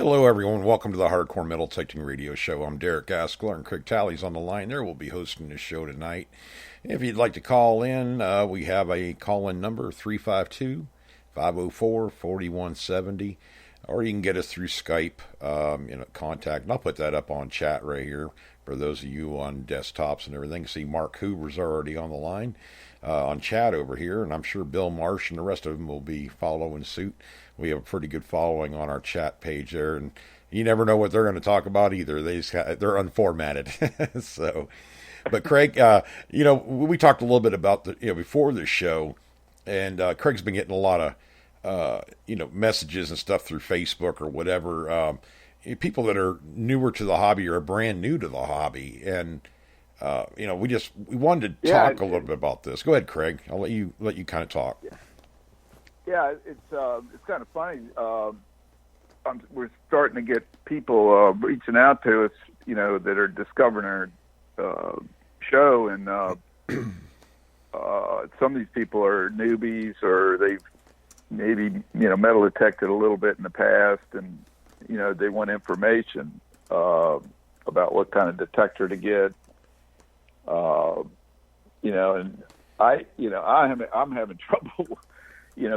Hello, everyone. Welcome to the Hardcore Metal Detecting Radio Show. I'm Derek Gaskell, and Craig Talley's on the line there. We'll be hosting this show tonight. If you'd like to call in, we have a call-in number, 352-504-4170, or you can get us through Skype, contact. And I'll put that up on chat right here for those of you on desktops and everything. See, Mark Hoover's already on the line on chat over here, and I'm sure Bill Marsh and the rest of them will be following suit. We have a pretty good following on our chat page there, and you never know what they're going to talk about either. They're unformatted. So, but Craig, we talked a little bit about before the show, and Craig's been getting a lot of messages and stuff through Facebook or whatever. People that are newer to the hobby or brand new to the hobby, and we wanted to talk a little bit about this. Go ahead, Craig. I'll let you kind of talk. Yeah, it's kind of funny. We're starting to get people reaching out to us, that are discovering our show, and some of these people are newbies, or they've maybe metal detected a little bit in the past, and they want information about what kind of detector to get. And I'm having trouble.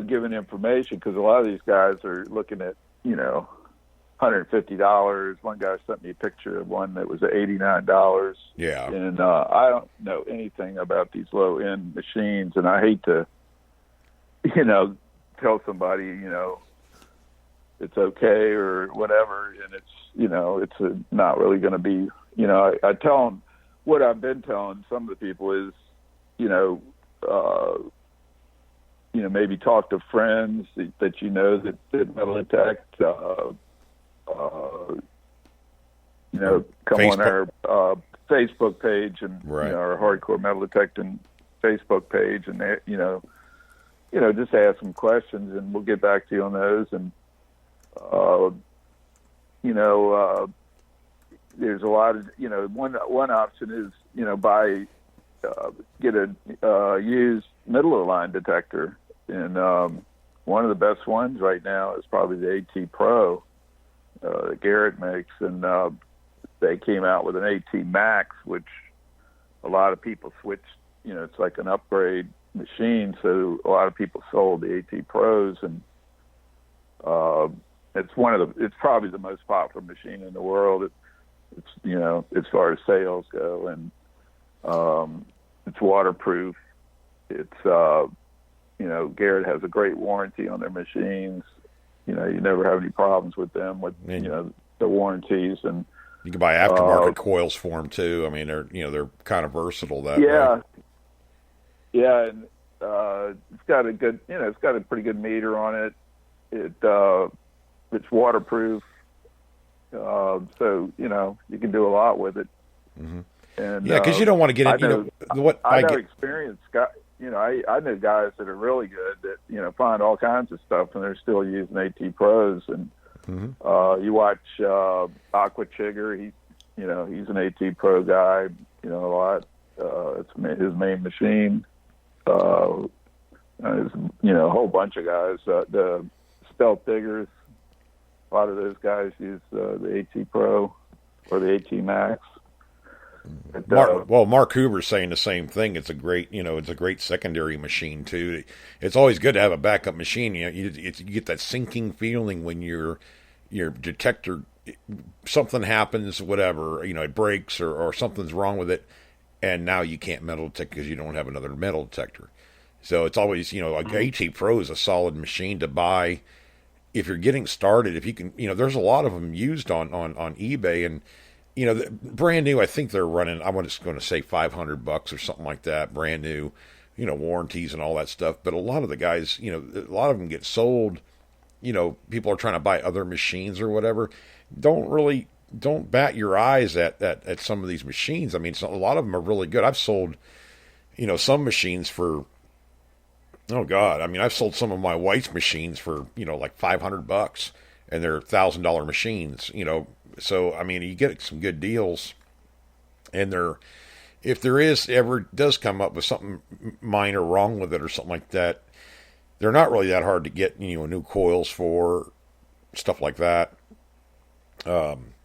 Giving information, because a lot of these guys are looking at, $150. One guy sent me a picture of one that was $89. Yeah. And I don't know anything about these low-end machines, and I hate to, tell somebody, it's okay or whatever, and it's, it's not really going to be, I tell them what I've been telling some of the people is, maybe talk to friends that that metal detect. Come Facebook. on our Facebook page and right. Our Hardcore Metal Detecting Facebook page, and just ask some questions, and we'll get back to you on those. And there's a lot of one option is get a used middle of the line detector. And one of the best ones right now is probably the AT Pro that Garrett makes. And they came out with an AT Max, which a lot of people switched. It's like an upgrade machine. So a lot of people sold the AT Pros. And it's probably the most popular machine in the world. It's as far as sales go. And it's waterproof. It's Garrett has a great warranty on their machines. You never have any problems with them with the warranties, and you can buy aftermarket coils for them too. I mean, they're kind of versatile that way. way. Yeah, and it's got a good it's got a pretty good meter on it. It's waterproof, so you can do a lot with it. Mm-hmm. And because you don't want to get it. I know experienced guys. I know guys that are really good that find all kinds of stuff, and they're still using AT Pros. And you watch Aqua Chigger. He's an AT Pro guy. A lot. It's his main machine. There's a whole bunch of guys. The Stealth Diggers. A lot of those guys use the AT Pro or the AT Max. Mark Hoover's saying the same thing. It's a great, it's a great secondary machine too. It's always good to have a backup machine. You get that sinking feeling when your detector, something happens, whatever, it breaks or something's wrong with it, and now you can't metal detect because you don't have another metal detector. So it's always, like AT Pro is a solid machine to buy if you're getting started. If you can, there's a lot of them used on eBay, and brand new, I think they're running, I was going to say $500 or something like that, brand new, warranties and all that stuff. But a lot of the guys, a lot of them get sold, people are trying to buy other machines or whatever. Don't bat your eyes at some of these machines. I mean, a lot of them are really good. I've sold, some machines for, oh God, I mean, I've sold some of my wife's machines for, like $500, and they're $1,000 machines, So, I mean, you get some good deals, and if there ever does come up with something minor wrong with it or something like that, they're not really that hard to get, new coils for, stuff like that.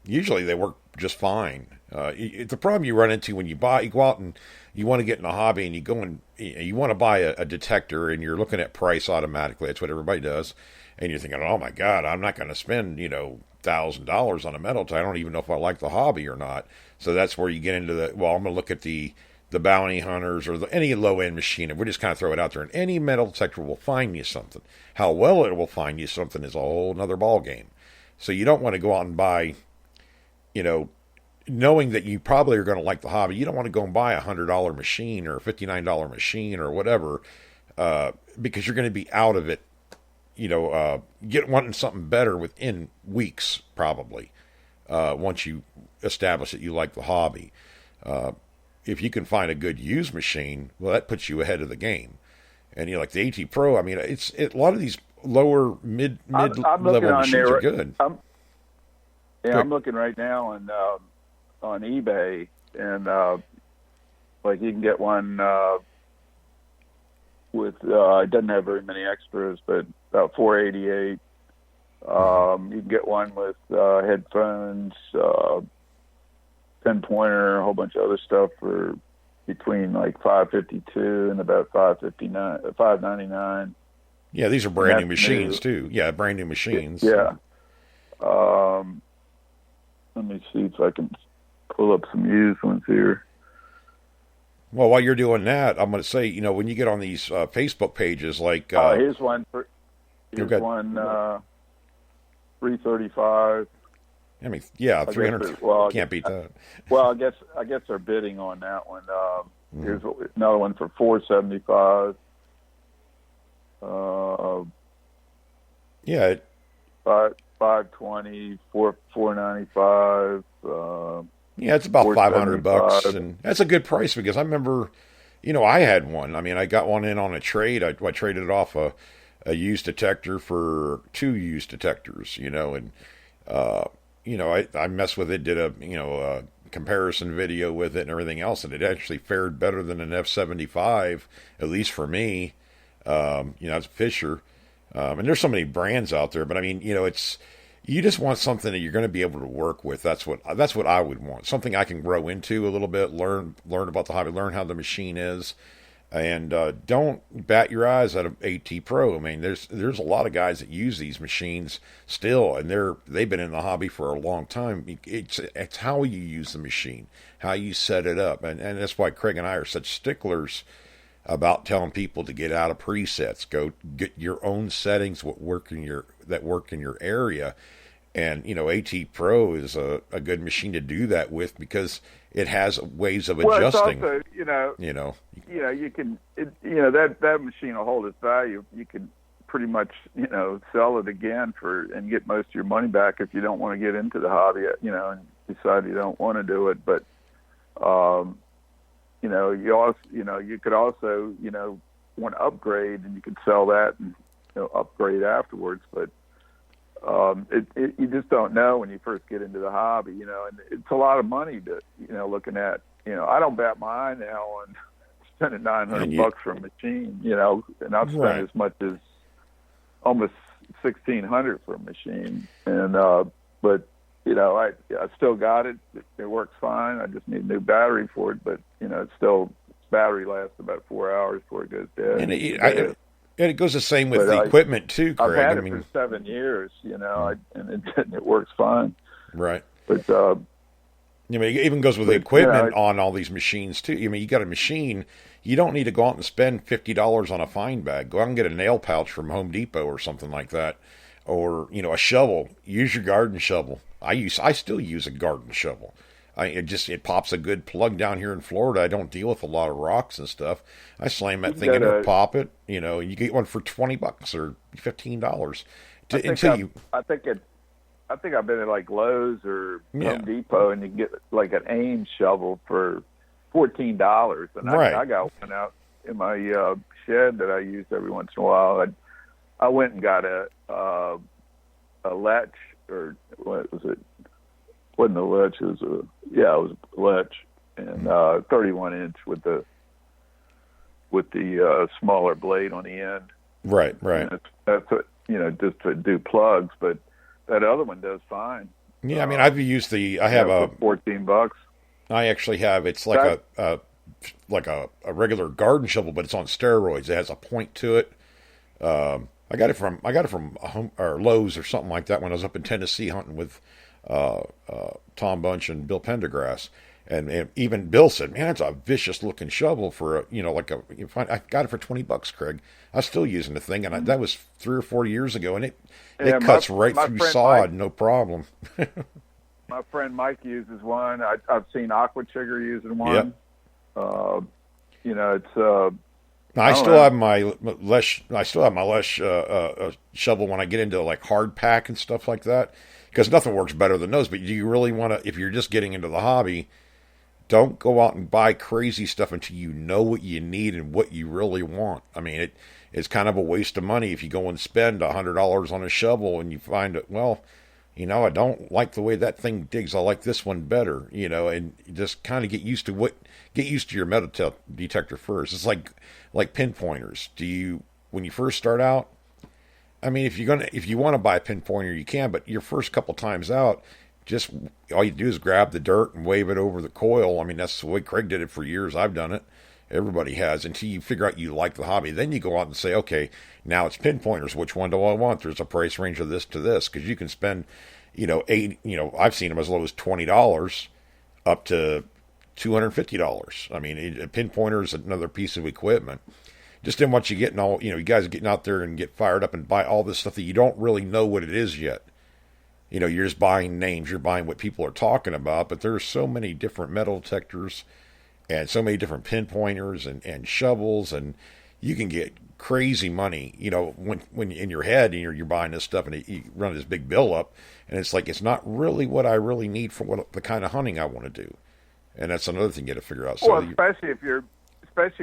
Usually they work just fine. The problem you run into when you go out and you want to get in a hobby and you go and you want to buy a detector and you're looking at price automatically. That's what everybody does. And you're thinking, oh my God, I'm not going to spend, $1,000 on a metal detector. I don't even know if I like the hobby or not. So that's where you get into I'm going to look at the bounty hunters or any low end machine. And we just kind of throw it out there and any metal detector will find you something. How well it will find you something is a whole nother ball game. So you don't want to go out and buy, knowing that you probably are going to like the hobby, you don't want to go and buy a $100 machine or a $59 machine or whatever, because you're going to be out of it, wanting something better within weeks, probably, once you establish that you like the hobby. If you can find a good used machine, well, that puts you ahead of the game. And, like the AT Pro, I mean, a lot of these lower mid-level machines are good. I'm looking right now on eBay, and like you can get one with it doesn't have very many extras, but about $488. You can get one with headphones, pinpointer, a whole bunch of other stuff for between like $552 and about $599. Yeah, these are brand new machines too. Yeah, brand new machines. Yeah. Let me see if I can pull up some used ones here. Well, while you're doing that, I'm going to say, when you get on these Facebook pages, like here's one one $335. I mean, yeah, 300. Well, can't beat that. Well, I guess they're bidding on that one. Here's another one for $475. Yeah. 520, $495. Yeah, it's about $500, and that's a good price because I remember, I had one. I mean, I got one in on a trade. I traded off a used detector for 2 used detectors. And I messed with it, did a comparison video with it and everything else, and it actually fared better than an F75, at least for me. It's Fisher. And there's so many brands out there, but I mean, you just want something that you're going to be able to work with. That's what I would want. Something I can grow into a little bit, learn about the hobby, learn how the machine is, and don't bat your eyes at an AT Pro. I mean, there's a lot of guys that use these machines still, and they've been in the hobby for a long time. It's how you use the machine, how you set it up, and that's why Craig and I are such sticklers about telling people to get out of presets, go get your own settings, that work in your area. And, AT Pro is a good machine to do that with because it has ways of adjusting. Well, it's also, you can, that machine will hold its value. You can pretty much, sell it again and get most of your money back if you don't want to get into the hobby, and decide you don't want to do it. But, you could also, want to upgrade, and you could sell that and upgrade afterwards. But you just don't know when you first get into the hobby, and it's a lot of money to, looking at. I don't bat my eye now on spending $900 for a machine, and I've spent as much as almost $1,600 for a machine, and but. I still got it. It works fine. I just need a new battery for it, but it's still battery lasts about 4 hours before it goes dead. And it goes the same with the equipment too, Craig. I've had it for 7 years, and it works fine. Right. But it even goes with the equipment on all these machines too. You got a machine. You don't need to go out and spend $50 on a fine bag. Go out and get a nail pouch from Home Depot or something like that. Or, a shovel. Use your garden shovel. I still use a garden shovel. It pops a good plug down here in Florida. I don't deal with a lot of rocks and stuff. I slam that thing in and pop it. You get one for $20 or $15. I think I've been at like Lowe's or Home Depot, and you can get like an Ames shovel for $14. And I got one out in my shed that I use every once in a while. I went and got a latch, or what was it? Wasn't a latch. It was a latch, and 31-inch with the smaller blade on the end. Right. And that's what, just to do plugs, but that other one does fine. Yeah, I mean, I've used I have for $14. I actually have, it's like a regular garden shovel, but it's on steroids. It has a point to it. I got it from home, or Lowe's or something like that when I was up in Tennessee hunting with Tom Bunch and Bill Pendergrass. And even Bill said, "Man, it's a vicious looking shovel for I got it for $20, Craig. I was still using the thing, and that was 3 or 4 years ago, and it cuts right through sod, no problem." My friend Mike uses one. I've seen Aquachigger using one. Yep. It's. I still have my less shovel when I get into like hard pack and stuff like that, because nothing works better than those. But do you really want to, if you're just getting into the hobby, don't go out and buy crazy stuff until you know what you need and what you really want. I mean, it's kind of a waste of money if you go and spend $100 on a shovel and you find it, well, I don't like the way that thing digs. I like this one better, and just kind of get used to your metal detector first. It's like pinpointers. When you first start out, I mean, if you want to buy a pinpointer, you can, but your first couple times out, just all you do is grab the dirt and wave it over the coil. I mean, that's the way Craig did it for years. I've done it. Everybody has, until you figure out you like the hobby. Then you go out and say, okay, now it's pinpointers. Which one do I want? There's a price range of this to this, because you can spend, I've seen them as low as $20 up to $250. I mean, a pinpointer is another piece of equipment. Just in what you get, you guys are getting out there and get fired up and buy all this stuff that you don't really know what it is yet. You're just buying names, you're buying what people are talking about, but there's so many different metal detectors and so many different pinpointers and shovels, and you can get crazy money, when in your head and you're buying this stuff, and you run this big bill up, and it's like, it's not really what I really need for the kind of hunting I want to do. And that's another thing you got to figure out. Well, especially if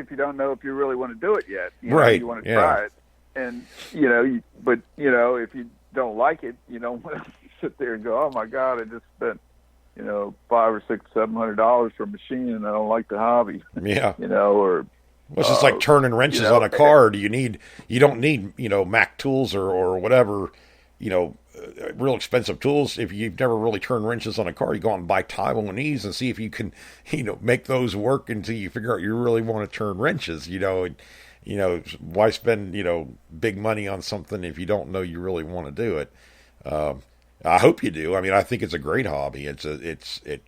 you don't know if you really want to do it yet. Right. You want to try it. And, if you don't like it, you don't want to sit there and go, oh my God, I just spent, $500 or $700 for a machine and I don't like the hobby. Yeah. Or. Well, it's just like turning wrenches on a car. You don't need, Mac tools or whatever, real expensive tools. If you've never really turned wrenches on a car, you go out and buy Taiwanese and see if you can, make those work until you figure out you really want to turn wrenches, and, why spend, big money on something if you don't know you really want to do it? I hope you do. I mean, I think it's a great hobby. It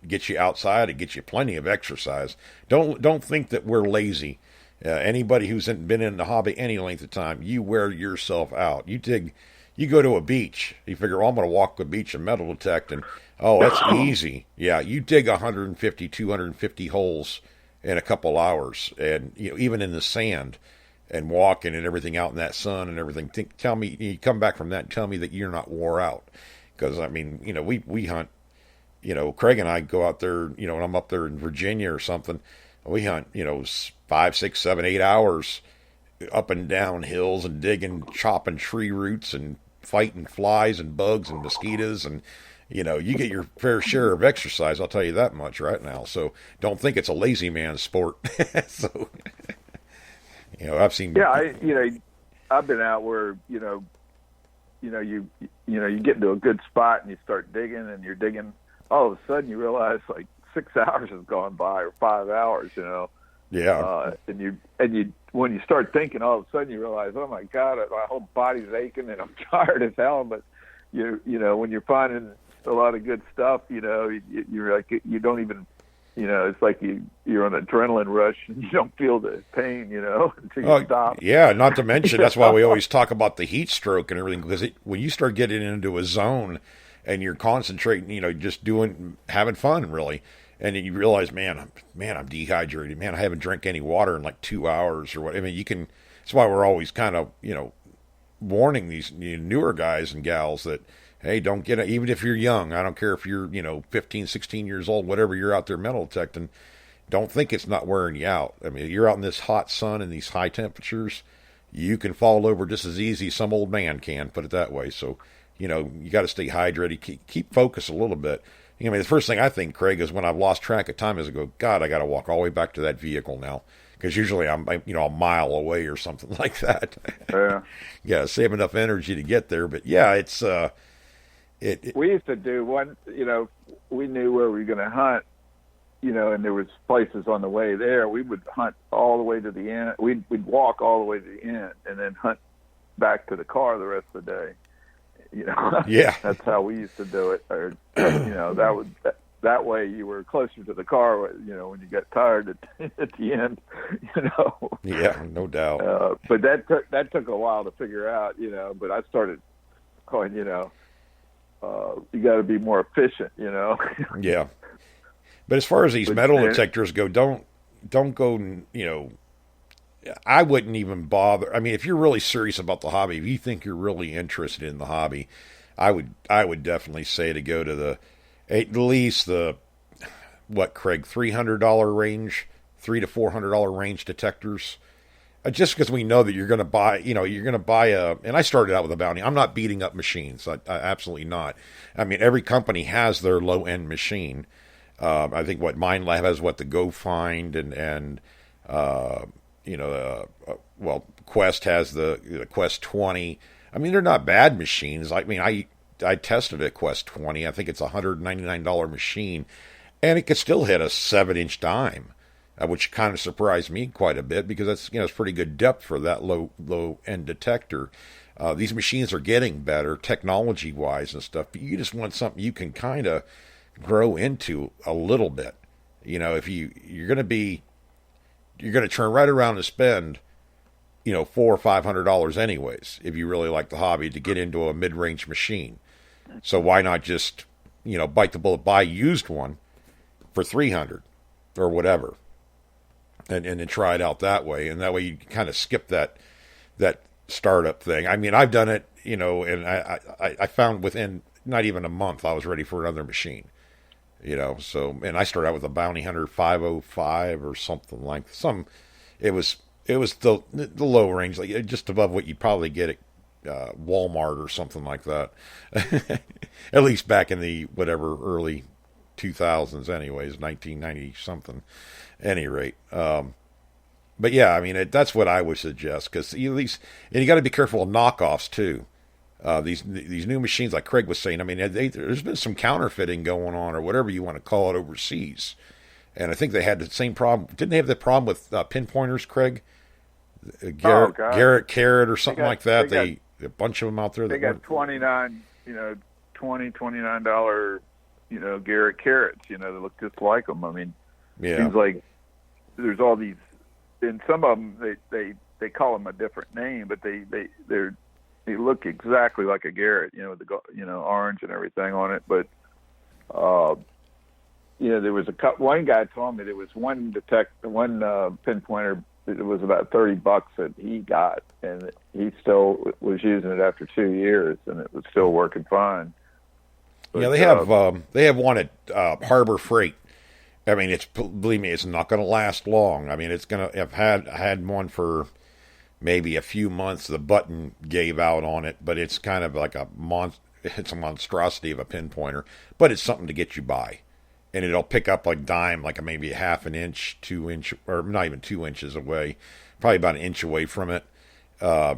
gets you outside. It gets you plenty of exercise. Don't think that we're lazy. Anybody who's been in the hobby any length of time, you wear yourself out. You go to a beach, you figure, well, I'm going to walk the beach and metal detect, and, oh, that's easy. Yeah, you dig 150, 250 holes in a couple hours, and, even in the sand, and walking and everything out in that sun and everything. Tell me, you come back from that and tell me that you're not wore out. Because, I mean, we hunt, Craig and I go out there, when I'm up there in Virginia or something, we hunt, 5, 6, 7, 8 hours up and down hills and digging, chopping tree roots and fighting flies and bugs and mosquitoes, and you get your fair share of exercise. I'll tell you that much right now. So don't think it's a lazy man's sport. So I've seen. Yeah, I've been out where you get into a good spot and you start digging and you're digging. All of a sudden you realize like 6 hours has gone by or 5 hours. Yeah. And you when you start thinking, all of a sudden you realize, oh my God, my whole body's aching and I'm tired as hell. But when you're finding a lot of good stuff, you're like, you don't even, it's like you're on an adrenaline rush and you don't feel the pain, until you stop. Yeah, not to mention that's why we always talk about the heat stroke and everything, because when you start getting into a zone and you're concentrating, just having fun really. And then you realize, man, I'm dehydrated. Man, I haven't drank any water in like 2 hours or what. I mean, that's why we're always kind of, warning these newer guys and gals that, hey, don't get it. Even if you're young, I don't care if you're, 15, 16 years old, whatever, you're out there metal detecting. Don't think it's not wearing you out. I mean, you're out in this hot sun and these high temperatures, you can fall over just as easy as some old man can, put it that way. So, you got to stay hydrated, keep focus a little bit. I mean, the first thing I think, Craig, is when I've lost track of time is I go, God, I got to walk all the way back to that vehicle now. Because usually I'm, a mile away or something like that. Yeah. Yeah, save enough energy to get there. But yeah, it's, We used to do one, we knew where we were going to hunt, and there was places on the way there. We would hunt all the way to the end. We'd walk all the way to the end and then hunt back to the car the rest of the day. Yeah. That's how we used to do it. Or, that way you were closer to the car, when you got tired at the end, Yeah, no doubt. But that took a while to figure out, but I started going, you got to be more efficient, Yeah. But as far as these metal detectors go, don't go, I wouldn't even bother. I mean, if you're really serious about the hobby, if you think you're really interested in the hobby, I would definitely say to go to at least the Craig, $300 range, $300 to $400 range detectors. Just because we know that you're going to buy, and I started out with a Bounty. I'm not beating up machines. I absolutely not. I mean, every company has their low end machine. I think Minelab has the Go Find and Quest has the Quest 20. I mean, they're not bad machines. I mean, I tested a Quest 20. I think it's a $199 machine, and it could still hit a 7-inch dime, which kind of surprised me quite a bit because that's it's pretty good depth for that low end detector. These machines are getting better technology wise and stuff, but you just want something you can kind of grow into a little bit. If you're going to turn right around and spend $400 or $500 anyways if you really like the hobby to get into a mid-range machine. So why not just bite the bullet, buy a used one for $300 or whatever, and then try it out that way, and that way you kind of skip that startup thing. I mean, I've done it, and I found within not even a month I was ready for another machine. So, and I started out with a Bounty Hunter 505 or something like it was the low range, like just above what you probably get at Walmart or something like that. At least back in the early 2000s, anyways, 1990 something. Any rate, but yeah, I mean that's what I would suggest because at least, and you got to be careful of knockoffs too. These new machines, like Craig was saying, I mean, there's been some counterfeiting going on, or whatever you want to call it, overseas. And I think they had the same problem. Didn't they have the problem with pinpointers, Craig? Garrett Carrot or something like that. A bunch of them out there. They got $29, $29, Garrett Carrots. They look just like them. I mean, yeah. Seems like there's all these, and some of them they call them a different name, but they look exactly like a Garrett, with the orange and everything on it. But there was one guy told me there was one pinpointer. It was about $30 that he got, and he still was using it after 2 years, and it was still working fine. But, yeah, they have one at Harbor Freight. I mean, believe me, it's not going to last long. I mean, it's going to. I had one for maybe a few months. The button gave out on it, but it's kind of like it's a monstrosity of a pinpointer, but it's something to get you by. And it'll pick up like dime, like maybe a half an inch, 2 inch, or not even 2 inches away, probably about an inch away from it. Yeah,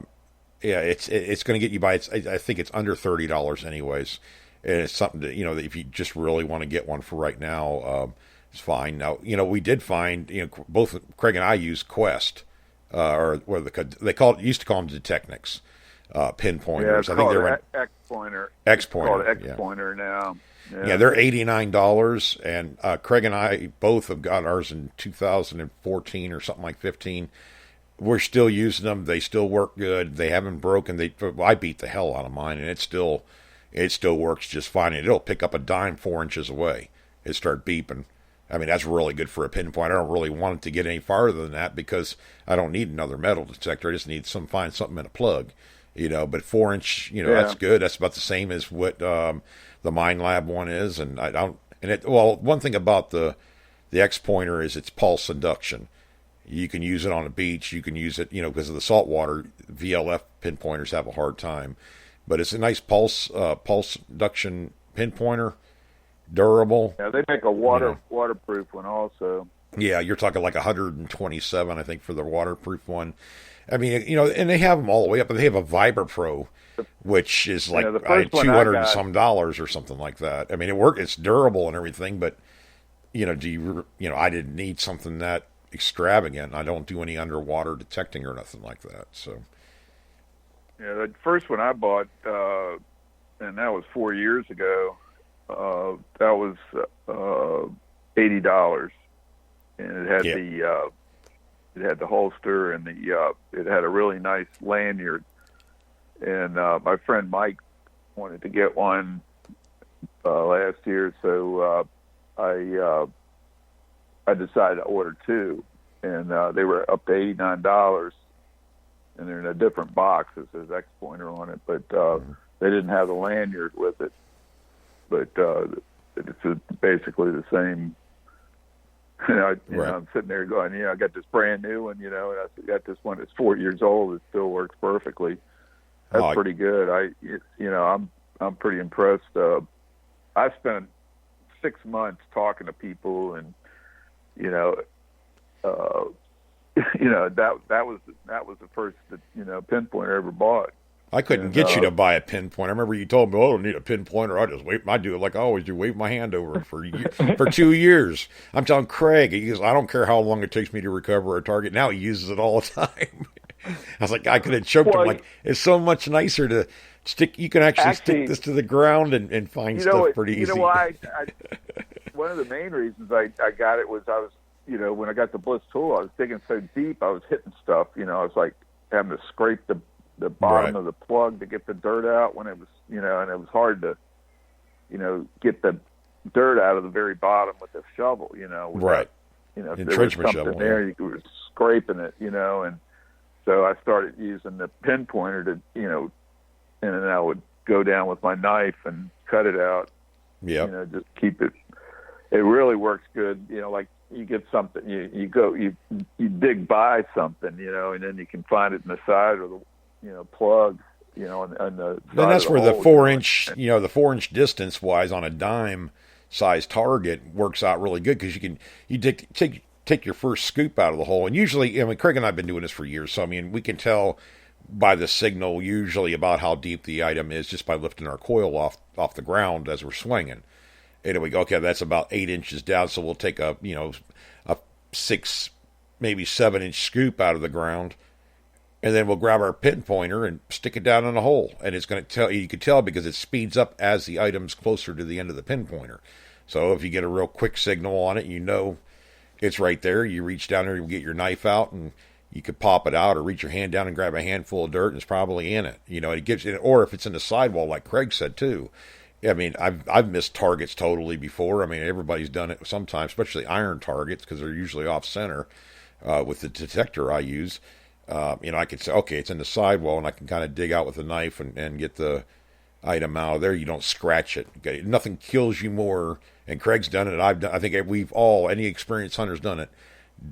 it's going to get you by. I think it's under $30 anyways, and it's something that if you just really want to get one for right now, it's fine. Now we did find both Craig and I use Quest, or what they used to call them Detecnics, pinpointers. Yeah, I think they were X-pointer. X-pointer. It's called X-pointer now. Yeah, they're $89, and Craig and I both have got ours in 2014 or something like 15. We're still using them; they still work good. They haven't broken. I beat the hell out of mine, and it still works just fine. And it'll pick up a dime 4 inches away. It start beeping. I mean, that's really good for a pinpoint. I don't really want it to get any farther than that because I don't need another metal detector. I just need find something in a plug, But 4 inch, that's good. That's about the same as what the Minelab one is, and I don't. And one thing about the X-pointer is its pulse induction. You can use it on a beach. You can use it, because of the salt water. VLF pinpointers have a hard time, but it's a nice pulse induction pinpointer, durable. Yeah, they make a waterproof one also. Yeah, you're talking like 127, I think, for the waterproof one. I mean, you know, and they have them all the way up, but they have a Viber Pro, which is like The first one I 200 and got, some dollars or something like that. I mean, it's durable and everything, but you know, I didn't need something that extravagant. I don't do any underwater detecting or nothing like that. So, the first one I bought, and that was 4 years ago. That was $80, and it had the holster, and it had a really nice lanyard. And my friend Mike wanted to get one last year, so I decided to order two, and they were up to $89, and they're in a different box. It says X Pointer on it, but they didn't have the lanyard with it. But it's basically the same. I'm sitting there going, I got this brand new one, and I got this one that's 4 years old. It still works perfectly. That's pretty good. I'm pretty impressed. I spent 6 months talking to people, and that was the first pinpointer I ever bought. I couldn't get you to buy a pinpoint. I remember you told me, "Oh, I don't need a pinpointer. I do it like I always do, wave my hand over it for 2 years." I'm telling Craig, he goes, "I don't care how long it takes me to recover a target." Now he uses it all the time. I was like, I could have choked him. Like, it's so much nicer to stick. You can actually stick this to the ground and find stuff pretty easy. You know why? One of the main reasons I got it was I was, when I got the Bliss tool, I was digging so deep, I was hitting stuff. I was like having to scrape the bottom of the plug to get the dirt out when it was, and it was hard to, get the dirt out of the very bottom with the shovel, Right. If there was something shovel, there, you were scraping it, and so I started using the pinpointer to, and then I would go down with my knife and cut it out. Yeah. Just keep it. It really works good. Like you get something, you dig by something, and then you can find it in the side or the, plug, on the. Then that's where the 4-inch, the 4-inch distance wise on a dime size target works out really good because you take your first scoop out of the hole, and usually, Craig and I've been doing this for years, so we can tell by the signal usually about how deep the item is just by lifting our coil off the ground as we're swinging. And we go, okay, that's about 8 inches down, so we'll take a 6, maybe 7-inch scoop out of the ground, and then we'll grab our pinpointer and stick it down in a hole. And it's going to tell you can tell because it speeds up as the item's closer to the end of the pinpointer. So if you get a real quick signal on it, it's right there. You reach down there, you get your knife out, and you could pop it out or reach your hand down and grab a handful of dirt, and it's probably in it. It gives it, or if it's in the sidewall, like Craig said too. I've missed targets totally before. Everybody's done it sometimes, especially iron targets because they're usually off center with the detector I use. I could say, okay, it's in the sidewall, and I can kind of dig out with a knife and get the item out of there. You don't scratch it. Okay? Nothing kills you more, and Craig's done it. I've done. I think any experienced hunter's done it.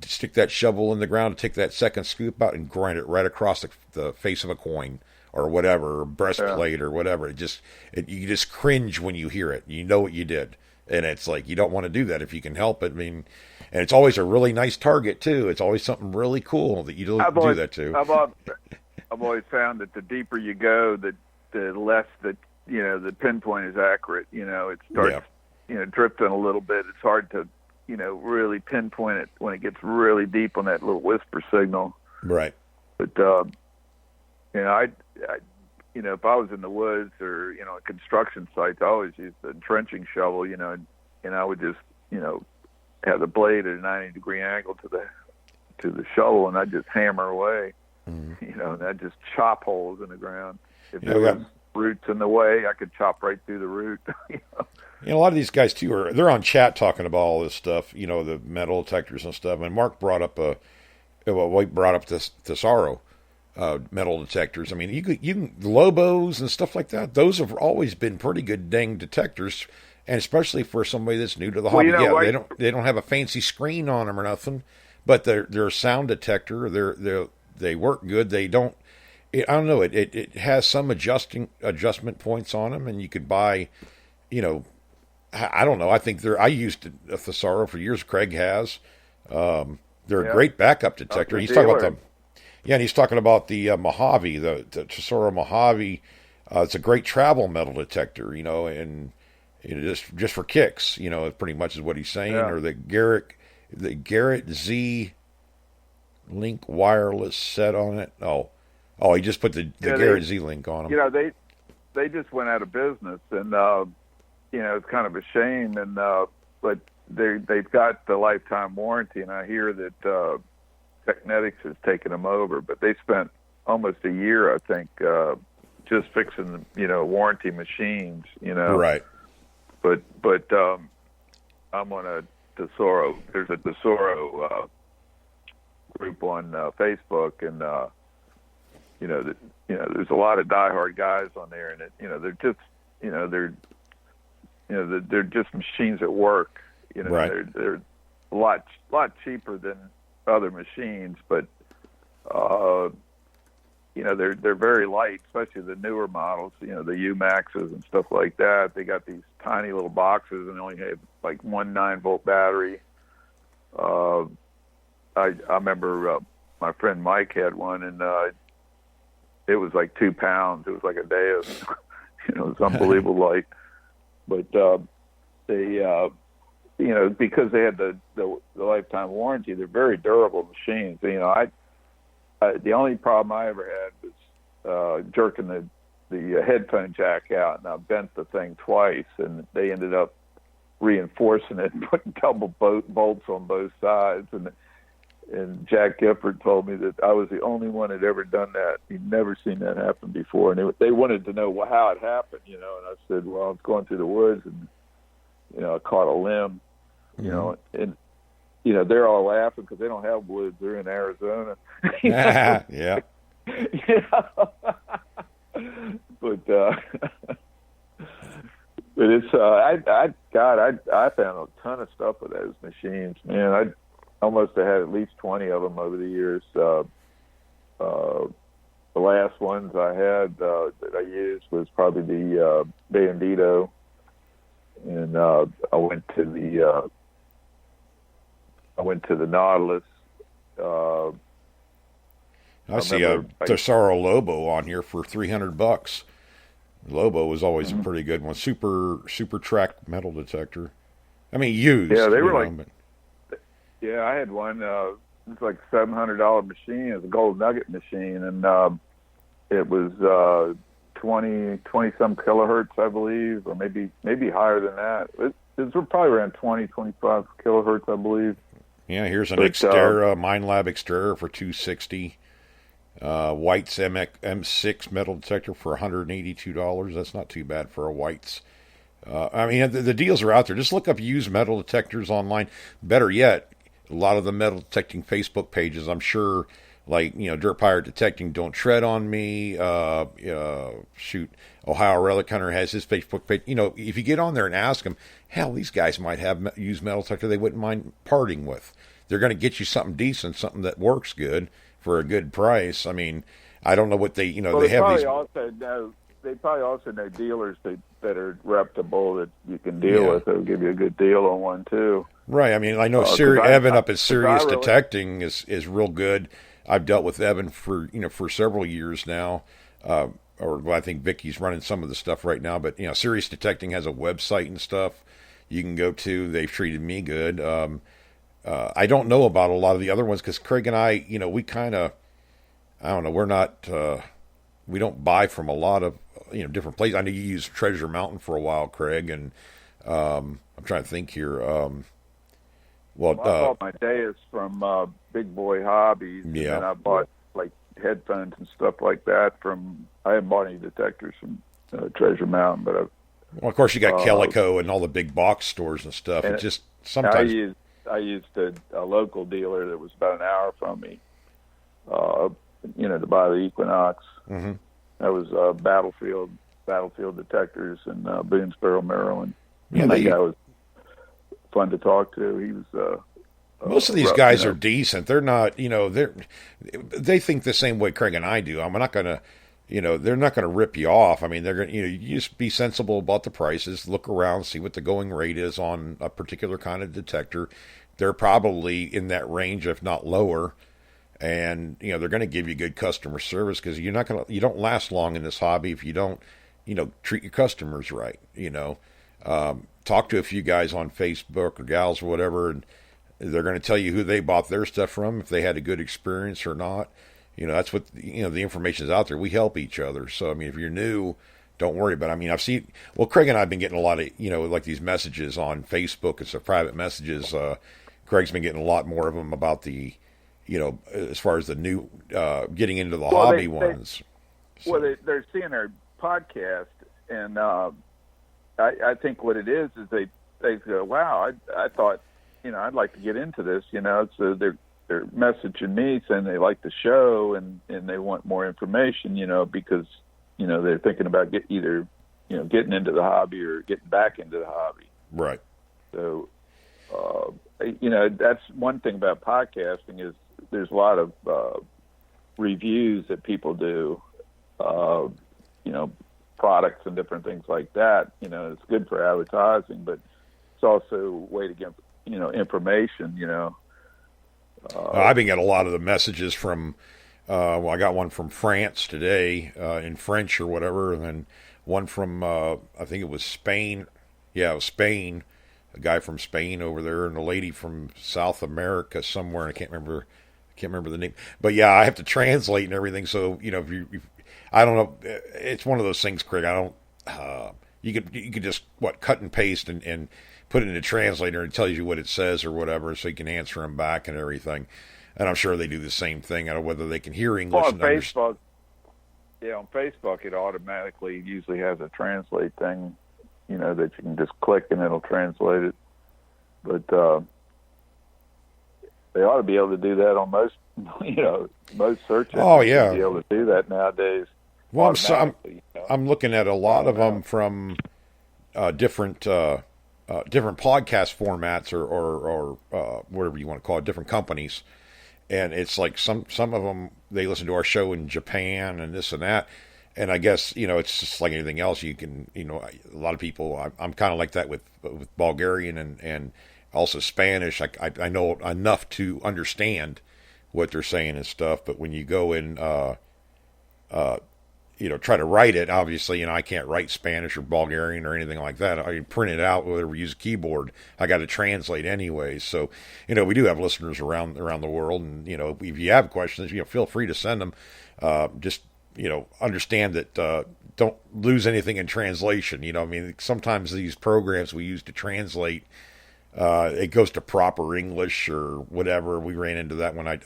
Stick that shovel in the ground, take that second scoop out, and grind it right across the face of a coin or whatever, or breastplate or whatever. You just cringe when you hear it. You know what you did, and it's like you don't want to do that if you can help it. And it's always a really nice target too. It's always something really cool that you do that to. I've always found that the deeper you go, the less the pinpoint is accurate. It starts drifting a little bit. It's hard to really pinpoint it when it gets really deep on that little whisper signal. Right. But if I was in the woods or construction sites, I always use the trenching shovel. And I would just have the blade at a 90-degree angle to the shovel, and I'd just hammer away. Mm-hmm. And I'd just chop holes in the ground. If there was roots in the way, I could chop right through the root. A lot of these guys too they're on chat talking about all this stuff. The metal detectors and stuff. And Mark brought up this Tesoro metal detectors. You can Lobos and stuff like that. Those have always been pretty good dang detectors. And especially for somebody that's new to the hobby, they don't have a fancy screen on them or nothing, but they're a sound detector. They work good. They don't. I don't know. It has some adjustment points on them, and you could buy. I don't know. I think I used a Thesauro for years. Craig has, They're a great backup detector. He's talking about and he's talking about the Mojave, the Tesoro Mojave. It's a great travel metal detector, and just for kicks, pretty much is what he's saying. Yeah. Or the Garrett Z Link wireless set on it. Oh, he just put the Garrett Z Link on them. They just went out of business, and it's kind of a shame. And but they've got the lifetime warranty, and I hear that Technetics has taken them over. But they spent almost a year, I think, just fixing warranty machines. Right. But I'm on a Tesoro. There's a Tesoro group on Facebook, and there's a lot of diehard guys on there, and they're just they're just machines that work. Right. They're a lot cheaper than other machines, but they're very light, especially the newer models. The UMaxes and stuff like that. They got these tiny little boxes and only have like 1 9-volt battery. I remember my friend Mike had one, and it was like 2 pounds. It was like a day of, it was unbelievable light. But they, because they had the lifetime warranty, they're very durable machines. The only problem I ever had was jerking the headphone jack out, and I bent the thing twice, and they ended up reinforcing it and putting double bolts on both sides. And Jack Gifford told me that I was the only one that ever done that. He'd never seen that happen before, and they wanted to know how it happened, and I said, well, I was going through the woods, and I caught a limb, and they're all laughing because they don't have woods. They're in Arizona. Yeah. But it's I found a ton of stuff with those machines, man. I almost have had at least 20 of them over the years. The last ones I had that I used was probably the Bandito, and I went to the Nautilus. I see a Tesoro Lobo on here for $300. Lobo was always a pretty good one. Super track metal detector. I mean, used. Yeah, they were Yeah, I had one. It was like a $700 machine. It was a gold nugget machine, and it was 20 some kilohertz, I believe, or maybe higher than that. It was probably around 25 kilohertz, I believe. Yeah, here's an Xterra MindLab Xterra for $260. White's M6 metal detector for $182. That's not too bad for a White's. I mean, the deals are out there. Just look up used metal detectors online. Better yet, a lot of the metal detecting Facebook pages, I'm sure, like, Dirt Pirate Detecting, Don't Tread on Me, Ohio Relic Hunter has his Facebook page. If you get on there and ask them, hell, these guys might have used metal detector they wouldn't mind parting with. They're going to get you something decent, something that works good for a good price. I mean, I don't know what they have these. They probably also know dealers that are reputable that you can deal with. They'll give you a good deal on one too. Right. I mean, I know Evan up at Sirius Detecting is real good. I've dealt with Evan for several years now. Or I think Vicky's running some of the stuff right now. But Sirius Detecting has a website and stuff you can go to. They've treated me good. I don't know about a lot of the other ones because Craig and I, we kind of, I don't know, we're not, we don't buy from a lot of, different places. I know you used Treasure Mountain for a while, Craig, and I'm trying to think here. I bought my Deus from Big Boy Hobbies, and I bought like headphones and stuff like that I haven't bought any detectors from Treasure Mountain, but well, of course you got Calico and all the big box stores and stuff. And it just sometimes I used a local dealer that was about an hour from me, to buy the Equinox. Mm-hmm. That was Battlefield Detectors in Boonesboro, Maryland. Yeah, that guy was fun to talk to. He was. Most of these guys are decent. They're not, they think the same way Craig and I do. I'm not going to, they're not going to rip you off. I mean, they're going to, you just be sensible about the prices, look around, see what the going rate is on a particular kind of detector. they're probably in that range, if not lower. And they're going to give you good customer service, because you don't last long in this hobby if you don't treat your customers right. Talk to a few guys on Facebook or gals or whatever, and they're going to tell you who they bought their stuff from, if they had a good experience or not. That's what the information is out there. We help each other. So if you're new, don't worry about it. I've seen, Craig and I've been getting a lot of like these messages on Facebook. It's the private messages. Craig's been getting a lot more of them about the as far as the new getting into the hobby ones. So. Well, they're seeing our podcast, and I think what it is they go, wow, I thought I'd like to get into this. So they're messaging me saying they like the show and they want more information. Because they're thinking about either getting into the hobby or getting back into the hobby. Right. So that's one thing about podcasting is there's a lot of reviews that people do, products and different things like that. It's good for advertising, but it's also a way to get, information, I've been getting a lot of the messages from, I got one from France today, in French or whatever, and then one from, I think it was Spain. Yeah, it was Spain. A guy from Spain over there, and a lady from South America somewhere. I can't remember the name, but yeah, I have to translate and everything. So I don't know. It's one of those things, Craig. I don't. You could just cut and paste and put it in a translator, and it tells you what it says or whatever, so you can answer them back and everything. And I'm sure they do the same thing. I don't know whether they can hear English. On Facebook, on Facebook, it automatically usually has a translate thing, that you can just click and it'll translate it. But they ought to be able to do that on most, most search engines. Oh yeah, be able to do that nowadays. Well, I'm looking at a lot of them from different podcast formats or whatever you want to call it, different companies. And it's like some of them, they listen to our show in Japan and this and that. And I guess, it's just like anything else. You can, a lot of people, I'm kind of like that with Bulgarian and also Spanish. I know enough to understand what they're saying and stuff. But when you go in, try to write it, obviously, I can't write Spanish or Bulgarian or anything like that. I print it out, whether we use a keyboard. I got to translate anyway. So, we do have listeners around the world, and, if you have questions, feel free to send them. Just, understand that, don't lose anything in translation. Sometimes these programs we use to translate, it goes to proper English or whatever. We ran into that when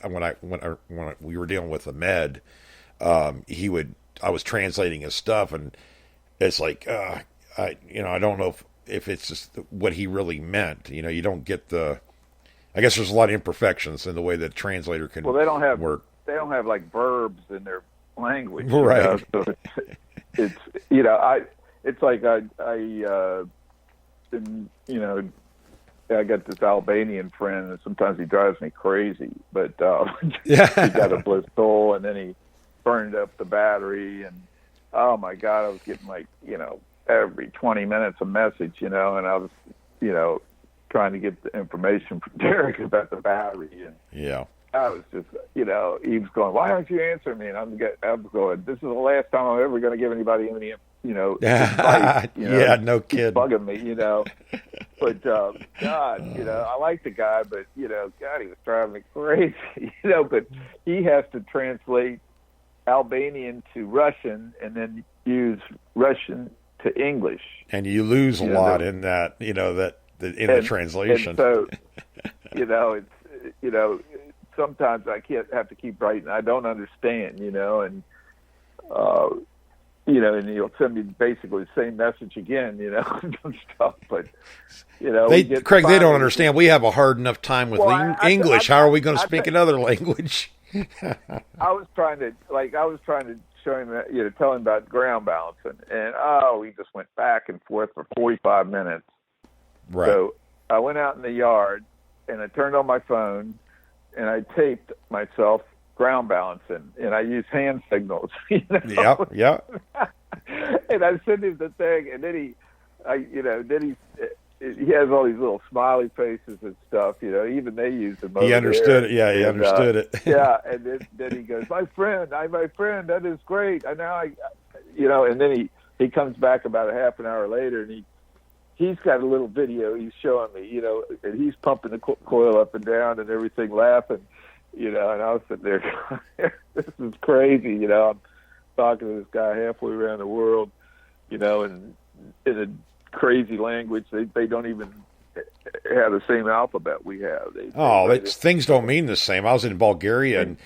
we were dealing with Ahmed. I was translating his stuff, and it's like, I don't know if it's just what he really meant. You don't get I guess there's a lot of imperfections in the way that translator can. Well, they don't have work. They don't have like verbs in their language, right? So it's it's like I got this Albanian friend, and sometimes he drives me crazy. But he got a Blissol, and then he burned up the battery, and oh my God, I was getting like every 20 minutes a message, and I was trying to get the information from Derek about the battery, and I was just he was going, why aren't you answering me? And I'm going, this is the last time I'm ever going to give anybody any advice, yeah, no kidding, bugging me, But God, I like the guy, but God, he was driving me crazy, But he has to translate Albanian to Russian and then use Russian to English. And you lose a lot in that, the translation. And so, it's, sometimes I have to keep writing. I don't understand, and he'll send me basically the same message again, and stuff. But Craig, they don't understand. We have a hard enough time with English. How are we going to speak another language? I was trying to show him that, tell him about ground balancing, and we just went back and forth for 45 minutes. Right. So I went out in the yard and I turned on my phone and I taped myself ground balancing, and I used hand signals. Yeah. And I sent him the thing, and then he he has all these little smiley faces and stuff. You know, even they use them. He understood it. Yeah, he understood it. Yeah, and then he goes, my friend, that is great. And now you know, and then he comes back about a half an hour later, and he's got a little video he's showing me, you know, and he's pumping the coil up and down and everything, laughing, you know, and I was sitting there going, this is crazy, you know. I'm talking to this guy halfway around the world, you know, and in a crazy language. They don't even have the same alphabet we have. Things don't mean the same. I was in Bulgaria, and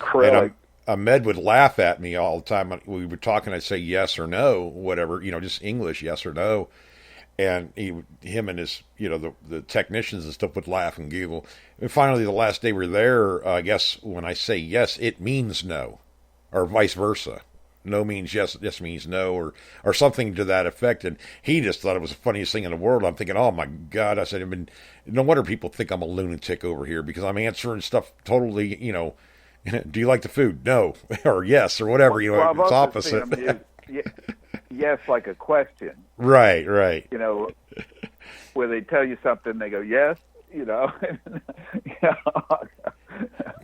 Ahmed would laugh at me all the time. We were talking, I'd say yes or no, whatever, you know, just English, yes or no. And him and his, you know, the technicians and stuff would laugh and giggle. And finally, the last day we were there, I guess when I say yes, it means no, or vice versa. No means yes, yes means no, or something to that effect. And he just thought it was the funniest thing in the world. I'm thinking, oh my God. I said, no wonder people think I'm a lunatic over here, because I'm answering stuff totally, you know, do you like the food? No. Or yes, or whatever, you know, it's opposite. Yes, like a question. Right. You know, where they tell you something, they go, yes, you know.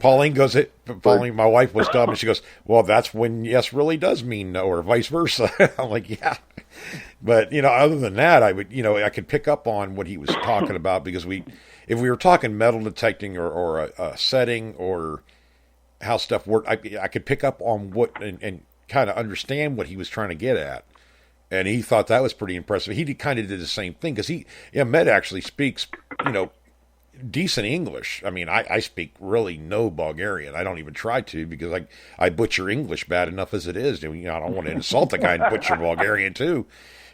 Pauline, my wife was telling me, she goes, well, that's when yes really does mean no, or vice versa. I'm like, yeah. But, you know, other than that, I could pick up on what he was talking about, because if we were talking metal detecting or a setting or how stuff worked, I could pick up on what and kind of understand what he was trying to get at. And he thought that was pretty impressive. He kind of did the same thing, because Ahmed actually speaks, you know, decent English. I mean, I speak really no Bulgarian. I don't even try to, because I butcher English bad enough as it is. You know, I don't want to insult the guy and butcher Bulgarian too.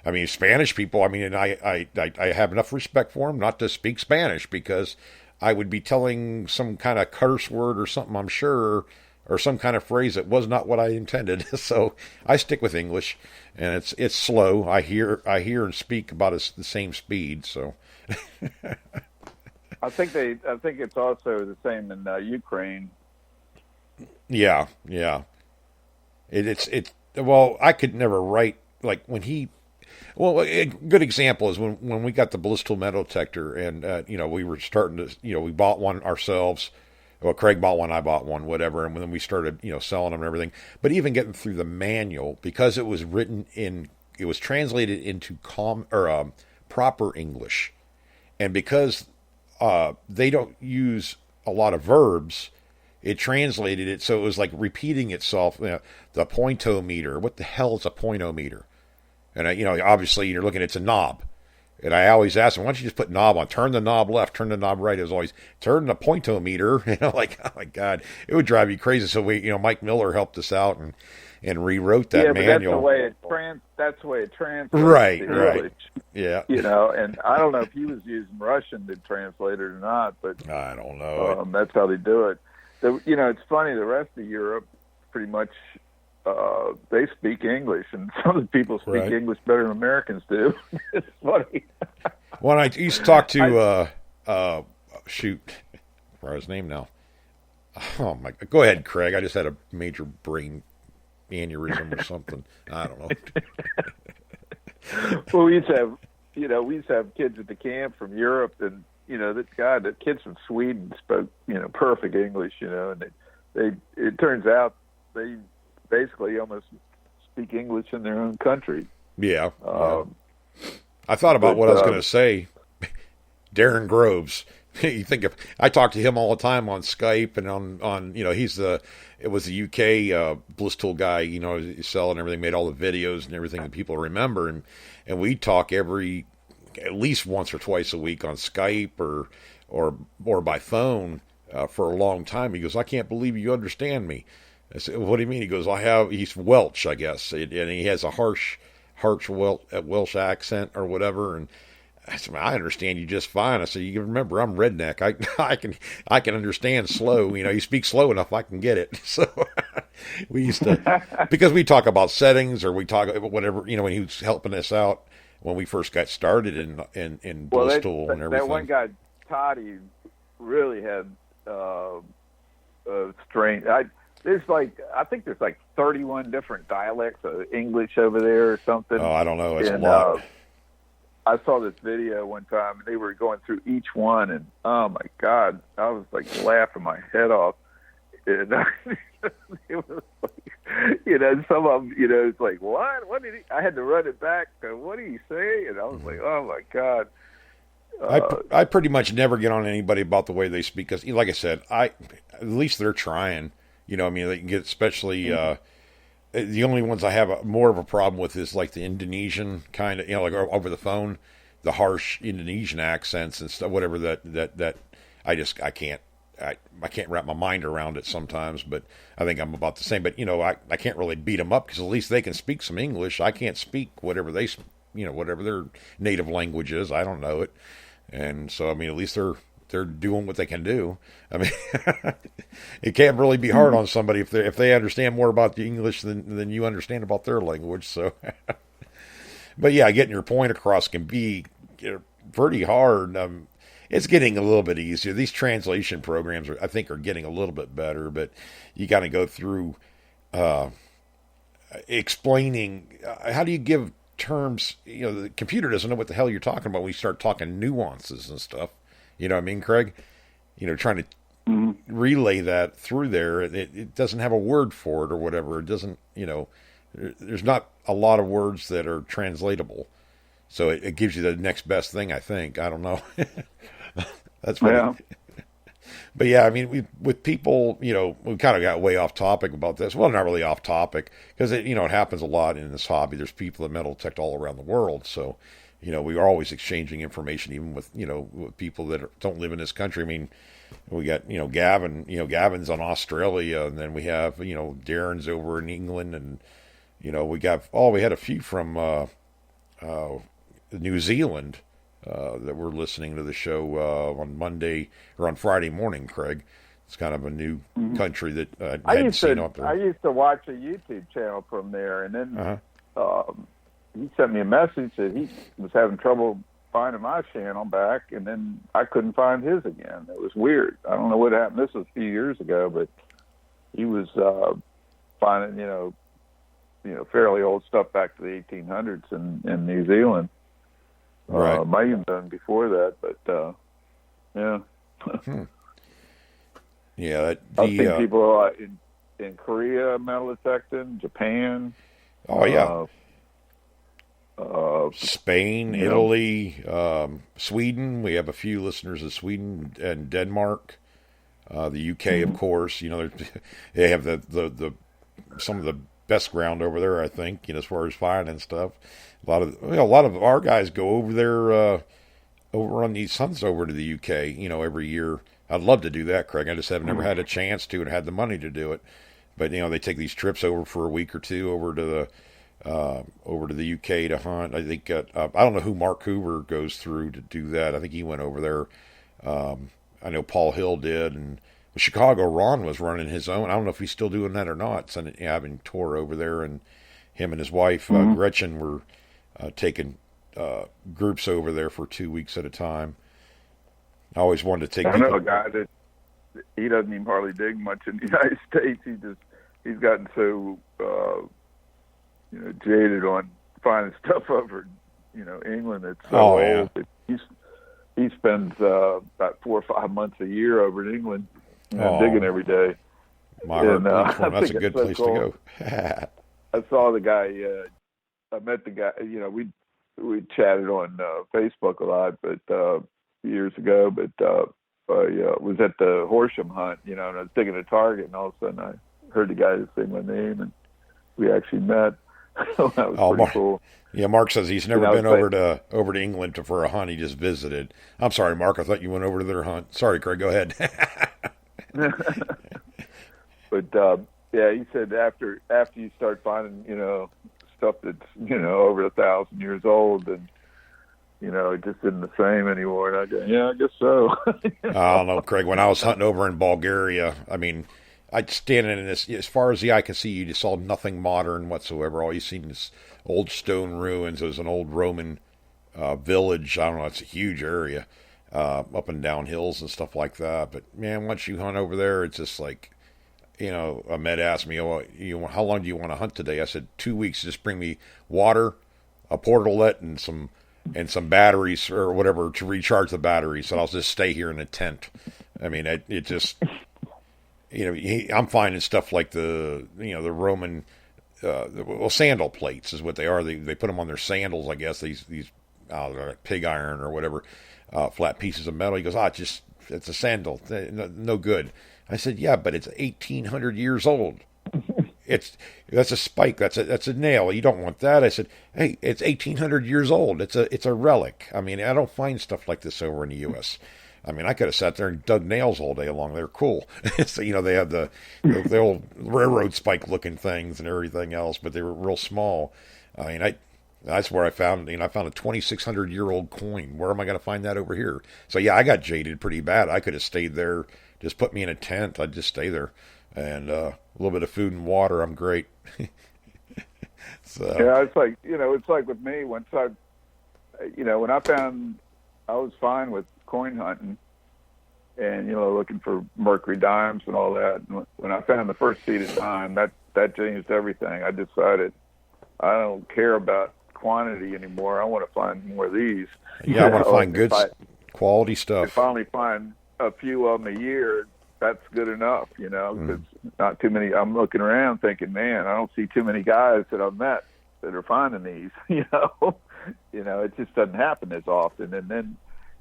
I mean, Spanish people, I mean, and I have enough respect for them not to speak Spanish, because I would be telling some kind of curse word or something, I'm sure, or some kind of phrase that was not what I intended. So I stick with English, and it's slow. I hear and speak about the same speed. So I think it's also the same in Ukraine. Yeah. Well, I could never write like when he. Well, a good example is when we got the Blissful metal detector, and you know, we were starting to, you know, we bought one ourselves. Well, Craig bought one, I bought one, whatever, and then we started, you know, selling them and everything. But even getting through the manual, because it was it was translated into proper English, and because they don't use a lot of verbs, it translated it so it was like repeating itself. You know, the pointometer. What the hell is a pointometer? And you know, obviously you're looking, it's a knob. And I always ask them, why don't you just put knob on? Turn the knob left, turn the knob right. It was always, turn the pointometer. You know, like, oh my God, it would drive you crazy. So Mike Miller helped us out and rewrote that manual. But that's the way it translates. Right. Yeah. You know, and I don't know if he was using Russian to translate it or not, but I don't know. That's how they do it. You know, it's funny, the rest of Europe pretty much, they speak English, and some of the people speak English better than Americans do. It's funny. When I used to talk to, what's his name now? Oh my! Go ahead, Craig. I just had a major brain aneurysm or something. I don't know. Well, we used to have kids at the camp from Europe, and you know, the kids from Sweden spoke, you know, perfect English, you know, and it turns out they basically almost speak English in their own country. Yeah. I thought about what I was going to say. Darren Groves. You think of, I talk to him all the time on Skype and on you know, it was the UK Blissful guy, you know, he's selling everything, made all the videos and everything that people remember, and we talk at least once or twice a week on Skype or by phone for a long time. He goes, I can't believe you understand me. I said, what do you mean? He goes, he's Welsh, I guess, and he has a harsh Welsh accent or whatever, and I said, I understand you just fine. I said, you remember, I'm redneck. I can understand slow. You know, you speak slow enough, I can get it. So we used to, because we talk about settings or we talk whatever, you know, when he was helping us out when we first got started in Blissful and everything. That one guy, Toddy, really had strange. I think there's like 31 different dialects of English over there or something. Oh, I don't know. It's a lot. I saw this video one time, and they were going through each one, and oh my God, I was like laughing my head off. And it was like, some of them, it's like, what? What did he? I had to run it back. What did he say? And I was like, oh my God. I pretty much never get on anybody about the way they speak, because, like I said, at least they're trying. I mean, they can get, especially the only ones I have more of a problem with is like the Indonesian kind of, like over the phone, the harsh Indonesian accents and stuff, whatever that I can't. I can't wrap my mind around it sometimes, but I think I'm about the same. But I can't really beat them up, because at least they can speak some English. I can't speak whatever whatever their native language is. I don't know it, and so I mean, at least they're doing what they can do. I mean, it can't really be hard on somebody if they understand more about the English than you understand about their language. So, but yeah, getting your point across can be pretty hard. It's getting a little bit easier. These translation programs, I think, are getting a little bit better, but you got to go through explaining how do you give terms. The computer doesn't know what the hell you're talking about when you start talking nuances and stuff. You know what I mean, Craig? Trying to relay that through there, it doesn't have a word for it or whatever. It doesn't, there's not a lot of words that are translatable. So it gives you the next best thing, I think. I don't know. That's funny. Yeah. But yeah, I mean, with people, we kind of got way off topic about this. Well, not really off topic, because it happens a lot in this hobby. There's people that metal detect all around the world. So, we are always exchanging information, even with, with people that don't live in this country. I mean, we got, Gavin, Gavin's on Australia, and then we have, Darren's over in England, and, we had a few from New Zealand that were listening to the show on Monday or on Friday morning, Craig. It's kind of a new country that I hadn't seen up there. I used to watch a YouTube channel from there, and then he sent me a message that he was having trouble finding my channel back, and then I couldn't find his again. It was weird. I don't know what happened. This was a few years ago, but he was finding, fairly old stuff back to the 1800s in New Zealand. Right. Might have done before that, but yeah. Yeah, I've seen people in Korea metal detecting, Japan. Oh yeah. Spain, Italy, Sweden. We have a few listeners in Sweden and Denmark. The UK, of course. They have the some of the best ground over there, I think. As far as finding stuff. A lot of our guys go over there, over on these hunts over to the UK. Every year. I'd love to do that, Craig. I just have never had a chance to and had the money to do it. But they take these trips over for a week or two over to the UK to hunt. I think I don't know who Mark Hoover goes through to do that. I think he went over there. I know Paul Hill did, and Chicago Ron was running his own. I don't know if he's still doing that or not. Having tour over there, and him and his wife Gretchen were taking groups over there for 2 weeks at a time. I always wanted to take. I know a guy that he doesn't even hardly dig much in the United States. He's gotten so jaded on finding stuff over England. It's so old. Yeah. He spends about 4 or 5 months a year over in England, digging every day. That's a good place to go. I saw the guy. I met the guy. We chatted on Facebook a lot, but years ago. But I was at the Horsham hunt, and I was digging a target, and all of a sudden I heard the guy say my name, and we actually met. That was pretty cool. Yeah, Mark says he's never been over to England for a hunt. He just visited. I'm sorry, Mark. I thought you went over to their hunt. Sorry, Craig. Go ahead. But yeah, he said after you start finding stuff that's over 1,000 years old, and it just isn't the same anymore. And I go, yeah, I guess so. I don't know, Craig. When I was hunting over in Bulgaria, I mean, I'd stand in this, as far as the eye can see, you just saw nothing modern whatsoever. All you seen is old stone ruins. It was an old Roman village. I don't know, it's a huge area, up and down hills and stuff like that. But man, once you hunt over there, it's just like, Ahmed asked me, how long do you want to hunt today? I said 2 weeks. Just bring me water, a portalet, and some and some batteries or whatever to recharge the batteries, and I'll just stay here in a tent. I mean, it just, I'm finding stuff like the Roman, sandal plates is what they are. They put them on their sandals, I guess. They're like pig iron or whatever, flat pieces of metal. He goes, it's a sandal, no good. I said, yeah, but it's 1,800 years old. That's a spike. That's a nail. You don't want that. I said, hey, it's 1,800 years old. It's a relic. I mean, I don't find stuff like this over in the U.S. I mean, I could have sat there and dug nails all day long. They're cool. So, they have the old railroad spike looking things and everything else, but they were real small. I mean, that's where I found a 2,600-year-old coin. Where am I going to find that over here? So yeah, I got jaded pretty bad. I could have stayed there. Just put me in a tent. I'd just stay there, and a little bit of food and water. I'm great. So yeah, it's like with me. Once when I found, I was fine with coin hunting, and looking for mercury dimes and all that. And when I found the first seed of dime, that changed everything. I decided I don't care about quantity anymore. I want to find more of these. Yeah, I want to find good quality stuff. If I only find a few of them a year, that's good enough, because not too many. I'm looking around thinking, man, I don't see too many guys that I've met that are finding these. It just doesn't happen as often. And then,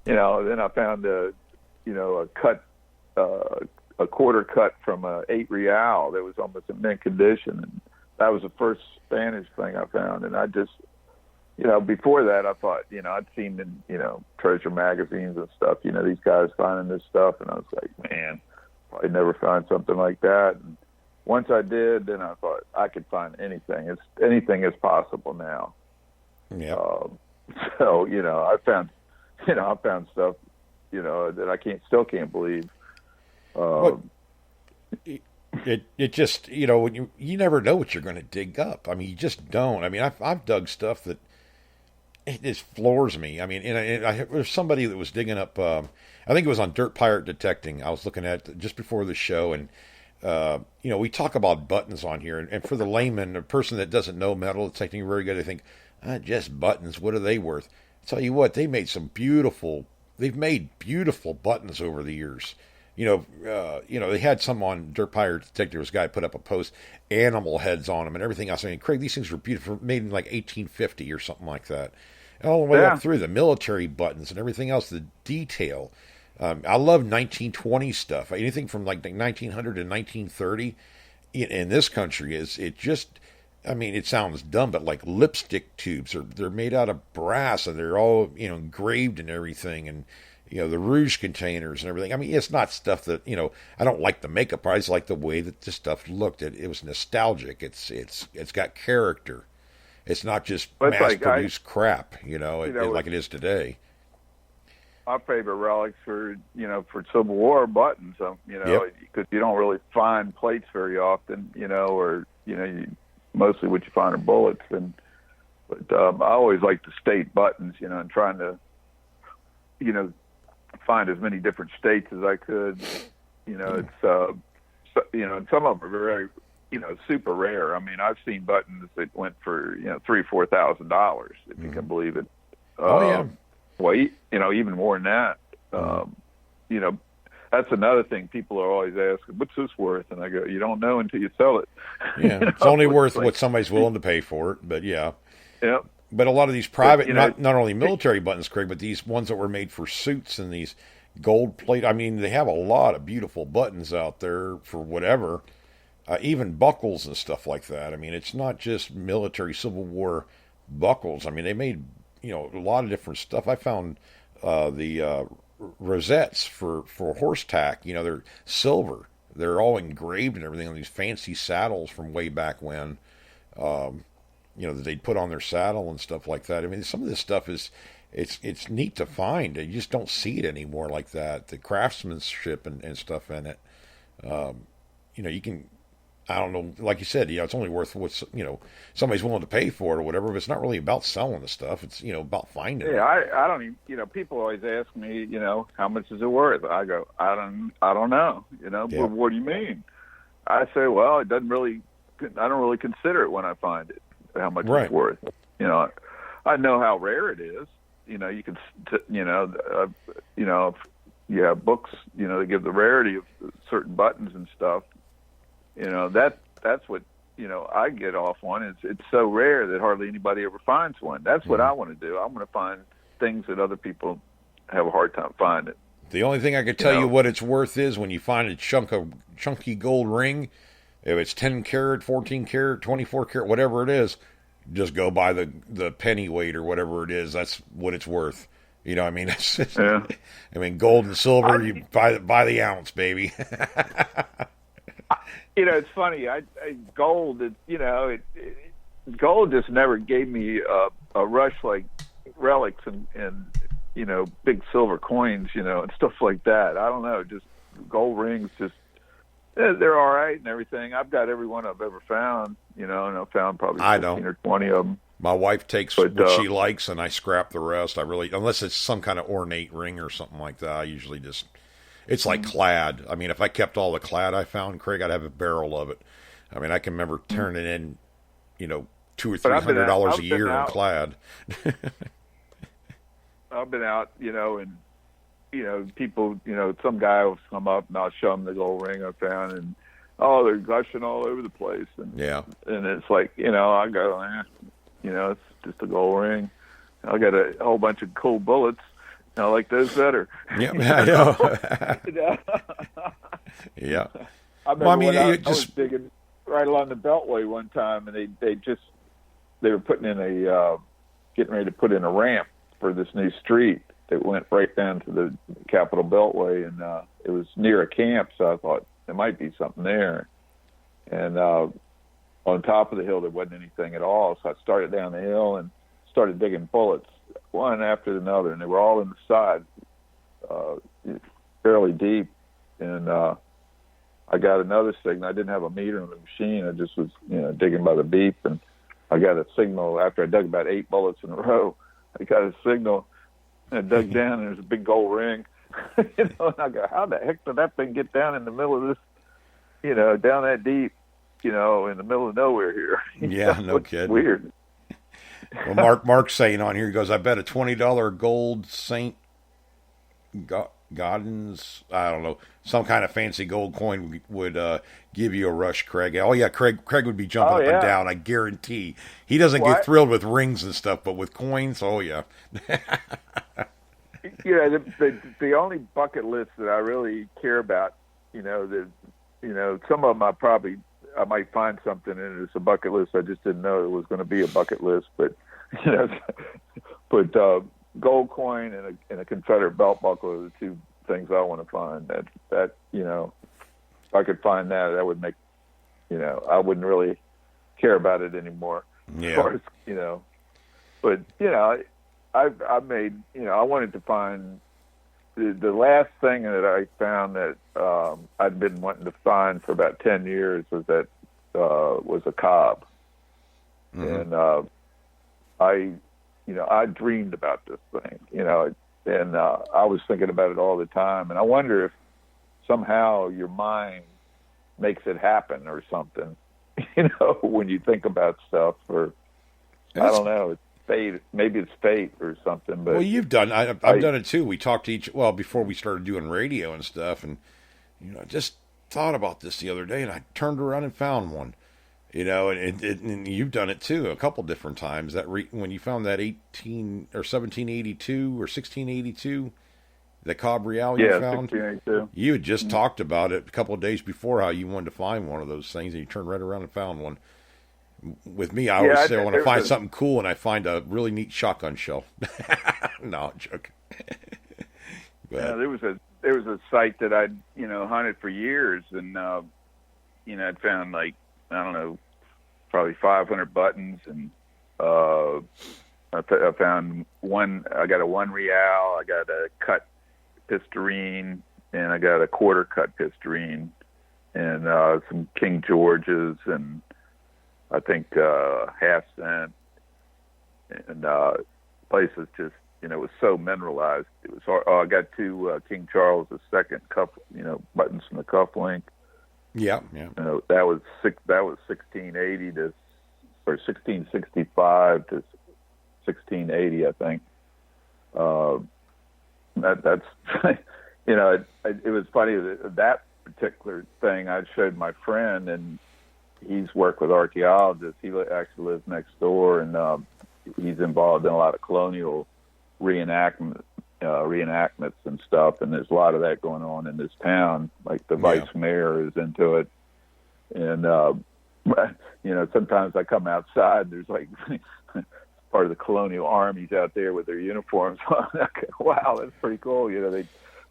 then I found a cut, a quarter cut from a 8 real that was almost in mint condition, and that was the first Spanish thing I found. And I just, before that, I thought, I'd seen in, treasure magazines and stuff, these guys finding this stuff. And I was like, man, I'd never find something like that. And once I did, then I thought I could find anything. Anything is possible now. Yeah. So, I found stuff, that I still can't believe. It just, when you never know what you're going to dig up. I mean, you just don't. I mean, I've dug stuff that it just floors me. I mean, there's somebody that was digging up, I think it was on Dirt Pirate Detecting. I was looking at just before the show, and, we talk about buttons on here, and for the layman, a person that doesn't know metal detecting very good, I think, just buttons, what are they worth? I tell you what, they've made beautiful buttons over the years. They had some on Dirt Pirate Detective. This guy put up a post, animal heads on them and everything else. I mean, Craig, these things were beautiful, made in like 1850 or something like that. And all the way up through the military buttons and everything else, the detail. I love 1920 stuff. Anything from like 1900 to 1930 in this country it sounds dumb, but like lipstick tubes, they're made out of brass and they're all, engraved and everything. And, the rouge containers and everything. I mean, it's not stuff that, I don't like the makeup. I just like the way that the stuff looked. It was nostalgic. It's got character. It's not just mass-produced crap, like it is today. My favorite relics for Civil War buttons, because you don't really find plates very often, or, mostly what you find are bullets. But I always like the state buttons, and trying to, find as many different states as I could. It's and some of them are very, super rare. I mean, I've seen buttons that went for $3,000-$4,000, if you can believe it. Well, even more than that. That's another thing people are always asking, what's this worth? And I go, you don't know until you sell it. Yeah, it's only worth what somebody's willing to pay for it. But yeah. Yep. But a lot of these private, not only military buttons, Craig, but these ones that were made for suits and these gold plate. I mean, they have a lot of beautiful buttons out there for whatever, even buckles and stuff like that. I mean, it's not just military Civil War buckles. I mean, they made, a lot of different stuff. I found the rosettes for horse tack. They're silver. They're all engraved and everything on these fancy saddles from way back when. That they'd put on their saddle and stuff like that. I mean, some of this stuff it's neat to find. You just don't see it anymore like that. The craftsmanship and stuff in it. You can, I don't know, like you said, it's only worth what, somebody's willing to pay for it or whatever, but it's not really about selling the stuff. It's, about finding it. Yeah, I don't even, people always ask me, how much is it worth? I go, I don't know, Well, what do you mean? I say, well, I don't really consider it when I find it. How much it's worth. I know how rare it is, you can, you know, if you have books, that give the rarity of certain buttons and stuff. That's what, I get off on. It's so rare that hardly anybody ever finds one. That's what I want to do. I want to find things that other people have a hard time finding. The only thing I could tell you what it's worth is when you find a chunky gold ring, if it's 10 karat, 14 karat, 24 karat, whatever it is, just go buy the penny weight or whatever it is. That's what it's worth. You know what I mean? Yeah. I mean, gold and silver, you buy the ounce, baby. It's funny. Gold, gold just never gave me a rush like relics and big silver coins, and stuff like that. I don't know. Just gold rings, they're all right and everything. I've got every one I've ever found, and I've found probably 15 or 20 of them. My wife takes what she likes, and I scrap the rest. Unless it's some kind of ornate ring or something like that, I usually just, it's like clad. I mean, if I kept all the clad I found, Craig, I'd have a barrel of it. I mean, I can remember turning in, $200 or $300 a year in clad. I've been out, and people, some guy will come up and I'll show them the gold ring I found, and they're gushing all over the place, and and it's like, I go, it's just a gold ring. I got a whole bunch of cool bullets. I like those better. Yeah, I know. Yeah. I was digging right along the Beltway one time, and they were putting in getting ready to put in a ramp for this new street that went right down to the Capitol Beltway, and it was near a camp, so I thought there might be something there. And on top of the hill, there wasn't anything at all, so I started down the hill and started digging bullets, one after another, and they were all in the side, fairly deep. And I got another signal. I didn't have a meter on the machine. I just was, digging by the beep, and I got a signal after I dug about 8 bullets in a row. I got a signal, and I dug down, and there's a big gold ring. And I go, how the heck did that thing get down in the middle of this, down that deep, in the middle of nowhere here? Yeah, no kidding. Weird. Well, Mark's saying on here, he goes, I bet a $20 gold St. Gaudens, I don't know, some kind of fancy gold coin would give you a rush, Craig. Oh, yeah, Craig would be jumping up and down, I guarantee. He doesn't get thrilled with rings and stuff, but with coins, oh, yeah. The only bucket list that I really care about, some of them I might find something and it's a bucket list. I just didn't know it was going to be a bucket list, but gold coin and a Confederate belt buckle are the two things I want to find. That if I could find that would make, I wouldn't really care about it anymore. Yeah. As far as, but I've made, I wanted to find the last thing that I found that I'd been wanting to find for about 10 years was a cob. Mm-hmm. And I dreamed about this thing, and I was thinking about it all the time. And I wonder if somehow your mind makes it happen or something, when you think about stuff, or I don't know, it's fate. Maybe it's fate or something. But well, you've done. I've done it too. We talked to before we started doing radio and stuff, and I just thought about this the other day, and I turned around and found one. And you've done it too a couple different times. When you found that 1782 or 1682, the Cobb Real you found, you had just talked about it a couple of days before how you wanted to find one of those things, and you turned right around and found one. With me, I always say I want to find something cool, and I find a really neat shotgun shell. No, I'm joking. Yeah, there was a site that I'd hunted for years, and I'd found like, I don't know, probably 500 buttons, and I found one. I got a 1 real, I got a cut pistarine, and I got a quarter cut pistarine, and some King Georges, and I think half cent, and places just was so mineralized. It was hard. I got 2 King Charles II cuff, buttons from the cufflink. Yeah. That was 1680 or 1665 to 1680, I think. uh, that's it was funny that particular thing I showed my friend, and he's worked with archaeologists. He actually lives next door, and he's involved in a lot of colonial reenactments and stuff. And there's a lot of that going on in this town. Like the vice mayor is into it, and sometimes I come outside. There's like part of the colonial armies out there with their uniforms on. Wow, that's pretty cool.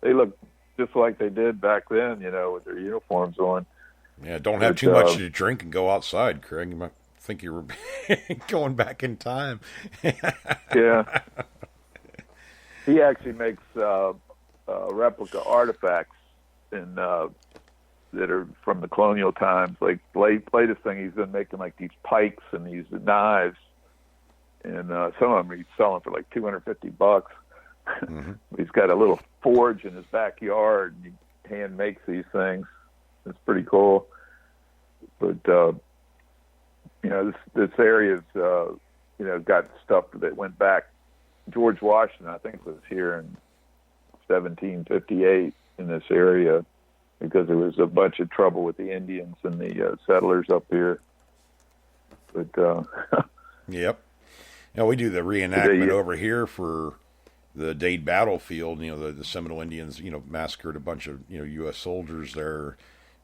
They look just like they did back then. With their uniforms on. Yeah, don't have too much to drink and go outside, Craig. You might think you were going back in time. Yeah. He actually makes replica artifacts that are from the colonial times. Like latest thing, he's been making like these pikes and these knives, and some of them he's selling for like $250. Mm-hmm. He's got a little forge in his backyard, and he hand makes these things. It's pretty cool. But this area's got stuff that went back. George Washington, I think, was here in 1758 in this area because there was a bunch of trouble with the Indians and the settlers up here. But yep. We do the reenactment over here for the Dade battlefield. The Seminole Indians, massacred a bunch of U.S. soldiers there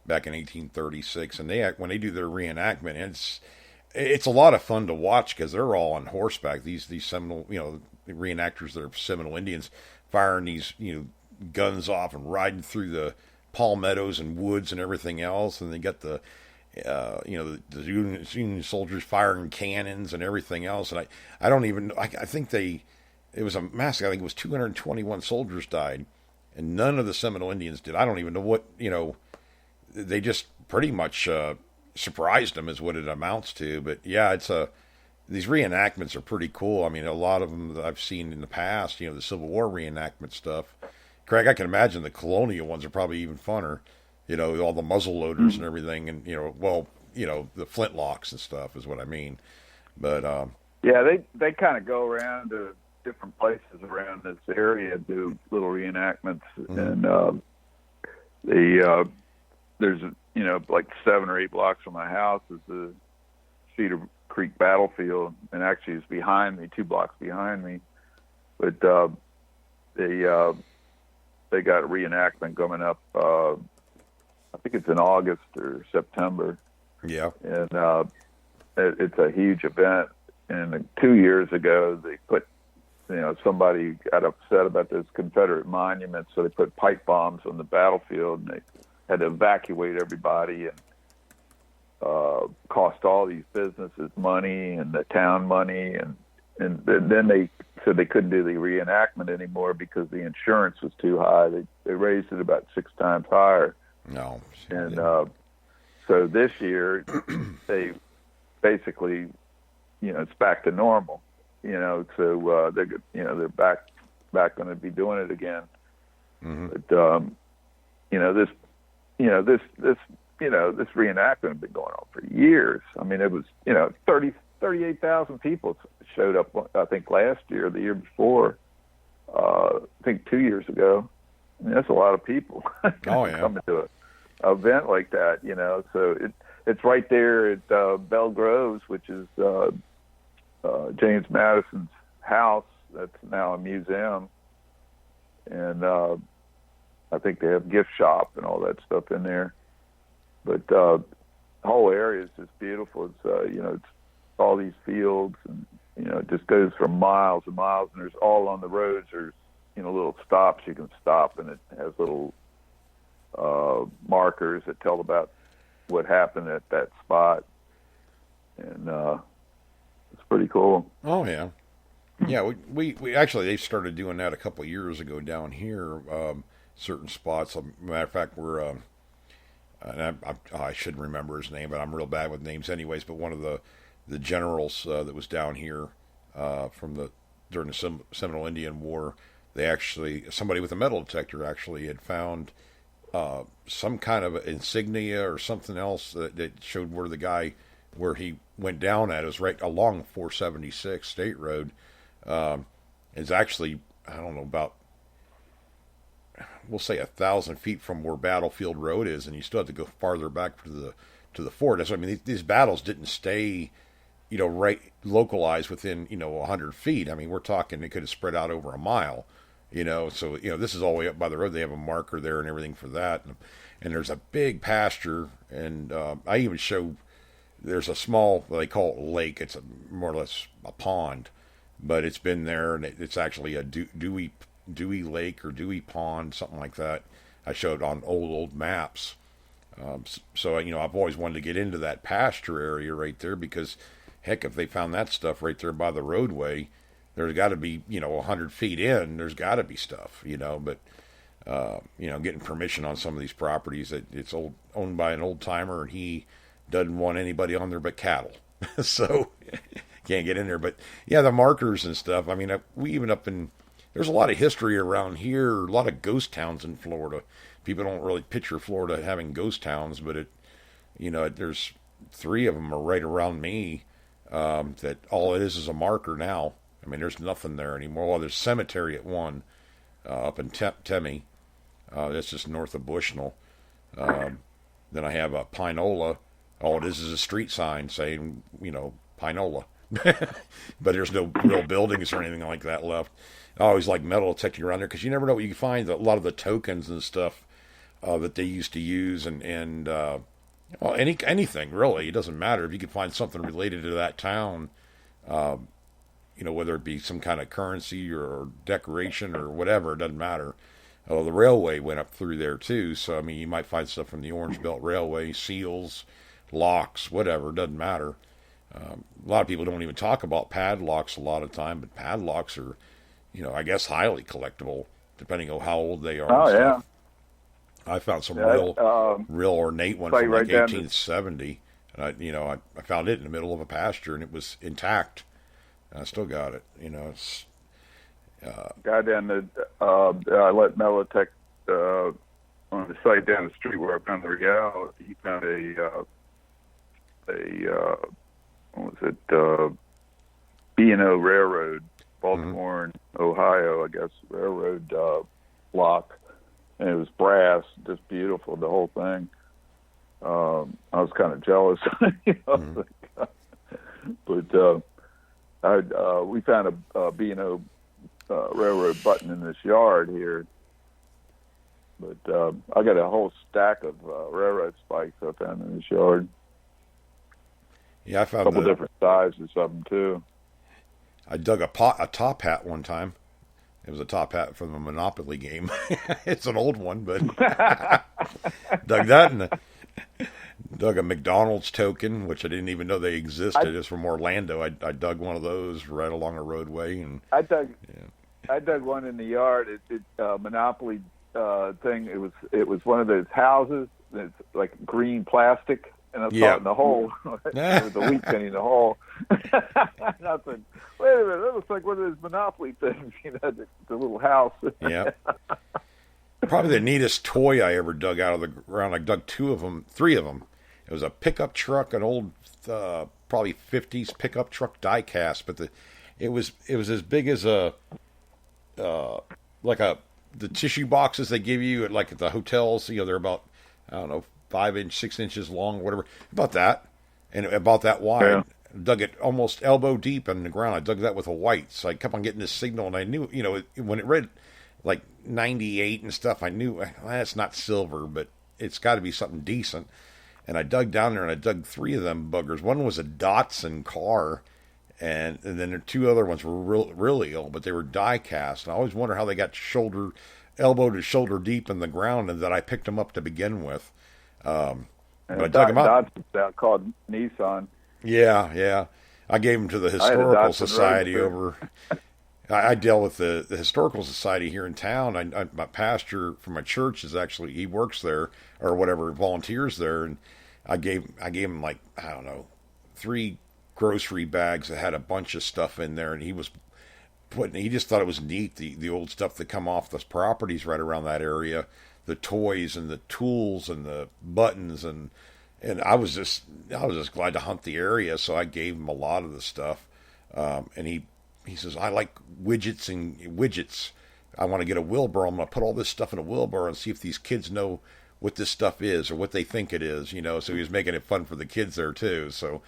back in 1836, and when they do their reenactment, it's a lot of fun to watch because they're all on horseback. These Seminole, the reenactors that are Seminole Indians firing these guns off and riding through the palmettos and woods and everything else, and they got the Union soldiers firing cannons and everything else. And I don't even I think it was a massacre. I think it was 221 soldiers died, and none of the Seminole Indians did. I don't even know what they just pretty much surprised them is what it amounts to. But yeah, these reenactments are pretty cool. I mean, a lot of them that I've seen in the past, the Civil War reenactment stuff. Craig, I can imagine the colonial ones are probably even funner. All the muzzle loaders and everything, and the flintlocks and stuff is what I mean. But yeah, they kind of go around to different places around this area, do little reenactments, and there's like 7 or 8 blocks from my house is the Cedar Creek battlefield, and actually it's behind me, 2 blocks behind me. But they got a reenactment coming up. I think it's in August or September. Yeah, and it's a huge event. And 2 years ago, they put somebody got upset about this Confederate monument, so they put pipe bombs on the battlefield, and they had to evacuate everybody, and cost all these businesses money and the town money, and then they said they couldn't do the reenactment anymore because the insurance was too high. They raised it about 6 times higher. No, and so this year they basically, it's back to normal. So they're back going to be doing it again. Mm-hmm. But this reenactment had been going on for years. I mean, it was 38,000 people showed up. I think last year, the year before. I think 2 years ago. I mean, that's a lot of people coming to an event like that. So it's right there at Belle Groves, which is James Madison's house. That's now a museum, and I think they have a gift shop and all that stuff in there. But the whole area is just beautiful. It's it's all these fields, and it just goes for miles and miles. And there's all on the roads. There's little stops you can stop, and it has little markers that tell about what happened at that spot, and it's pretty cool. Oh yeah, yeah. We actually they started doing that a couple of years ago down here. Certain spots. Matter of fact, we're and I should remember his name, but I'm real bad with names anyways. But one of the generals that was down here during the Seminole Indian War, somebody with a metal detector actually had found some kind of insignia or something else that showed where he went down at. It was right along 476 State Road. It's actually I don't know, about, we'll say 1,000 feet from where Battlefield Road is, and you still have to go farther back to the fort. That's what I mean. These battles didn't stay, right localized within 100 feet. I mean, we're talking it could have spread out over a mile. So this is all the way up by the road. They have a marker there and everything for that, and there's a big pasture, and I even show there's a small, they call it lake. It's more or less a pond, but it's been there, and it's actually a Dewey Lake or Dewey Pond, something like that. I showed on old maps. So I've always wanted to get into that pasture area right there because, heck, if they found that stuff right there by the roadway, there's got to be 100 feet in. There's got to be stuff, But getting permission on some of these properties, it's owned by an old timer, and he doesn't want anybody on there but cattle, so can't get in there. But yeah, the markers and stuff. I mean, we even there's a lot of history around here, a lot of ghost towns in Florida. People don't really picture Florida having ghost towns, but there's 3 of them are right around me. That all it is a marker now. I mean, there's nothing there anymore. Well, there's cemetery at one up in Temme. That's just north of Bushnell. Then I have a Pinola. All it is a street sign saying, Pinola. But there's no real buildings or anything like that left. I always like metal detecting around there because you never know what you can find. A lot of the tokens and stuff that they used to use, and anything really. It doesn't matter if you can find something related to that town. Whether it be some kind of currency or decoration or whatever, it doesn't matter. The railway went up through there too, so I mean, you might find stuff from the Orange Belt Railway, seals, locks, whatever. It doesn't matter. A lot of people don't even talk about padlocks a lot of time, but padlocks are, I guess highly collectible, depending on how old they are. Oh yeah. I found some real ornate one from like 1870, and I found it in the middle of a pasture, and it was intact. And I still got it. It's guy down the I let Melotech on the site down the street where I found the Real. He found a what was it? B&O Railroad, Baltimore and Ohio, I guess, railroad lock, and it was brass, just beautiful, the whole thing. I was kind of jealous, but we found a B&O railroad button in this yard here. But I got a whole stack of railroad spikes I found in this yard. Yeah, I found a couple different sizes of them too. I dug a top hat one time. It was a top hat from the Monopoly game. It's an old one, but dug that, and dug a McDonald's token, which I didn't even know they existed. It's from Orlando. I dug one of those right along a roadway, and I dug one in the yard. It Monopoly thing. It was one of those houses. It's like green plastic. And I saw it in the hole. There was a wheat penny in the hole. And I said, wait a minute, that looks like one of those Monopoly things, the little house. Yeah. Probably the neatest toy I ever dug out of the ground. I dug 3 of them. It was a pickup truck, an old, probably 50s pickup truck die cast, but it was as big as the tissue boxes they give you at the hotels. They're about, I don't know, 6 inches long, whatever, about that, and about that wide. Yeah. Dug it almost elbow deep in the ground. I dug that with a white, so I kept on getting this signal, and I knew, when it read like 98 and stuff, I knew that's not silver, but it's got to be something decent. And I dug down there, and I dug 3 of them buggers. One was a Datsun car, and then the 2 other ones were really old, but they were die cast. And I always wonder how they got elbow to shoulder deep in the ground, and that I picked them up to begin with. But I dug them up. That's called Nissan. Yeah. I gave them to the Historical Society over. I deal with the Historical Society here in town. My pastor from my church he works there or whatever, volunteers there, and I gave him like, I don't know, 3 grocery bags that had a bunch of stuff in there, and he just thought it was neat, the old stuff that come off the properties right around that area. The toys and the tools and the buttons, and I was just glad to hunt the area, so I gave him a lot of the stuff, and he he says, I like widgets. I want to get a wheelbarrow. I'm going to put all this stuff in a wheelbarrow and see if these kids know what this stuff is or what they think it is, So he was making it fun for the kids there too. So,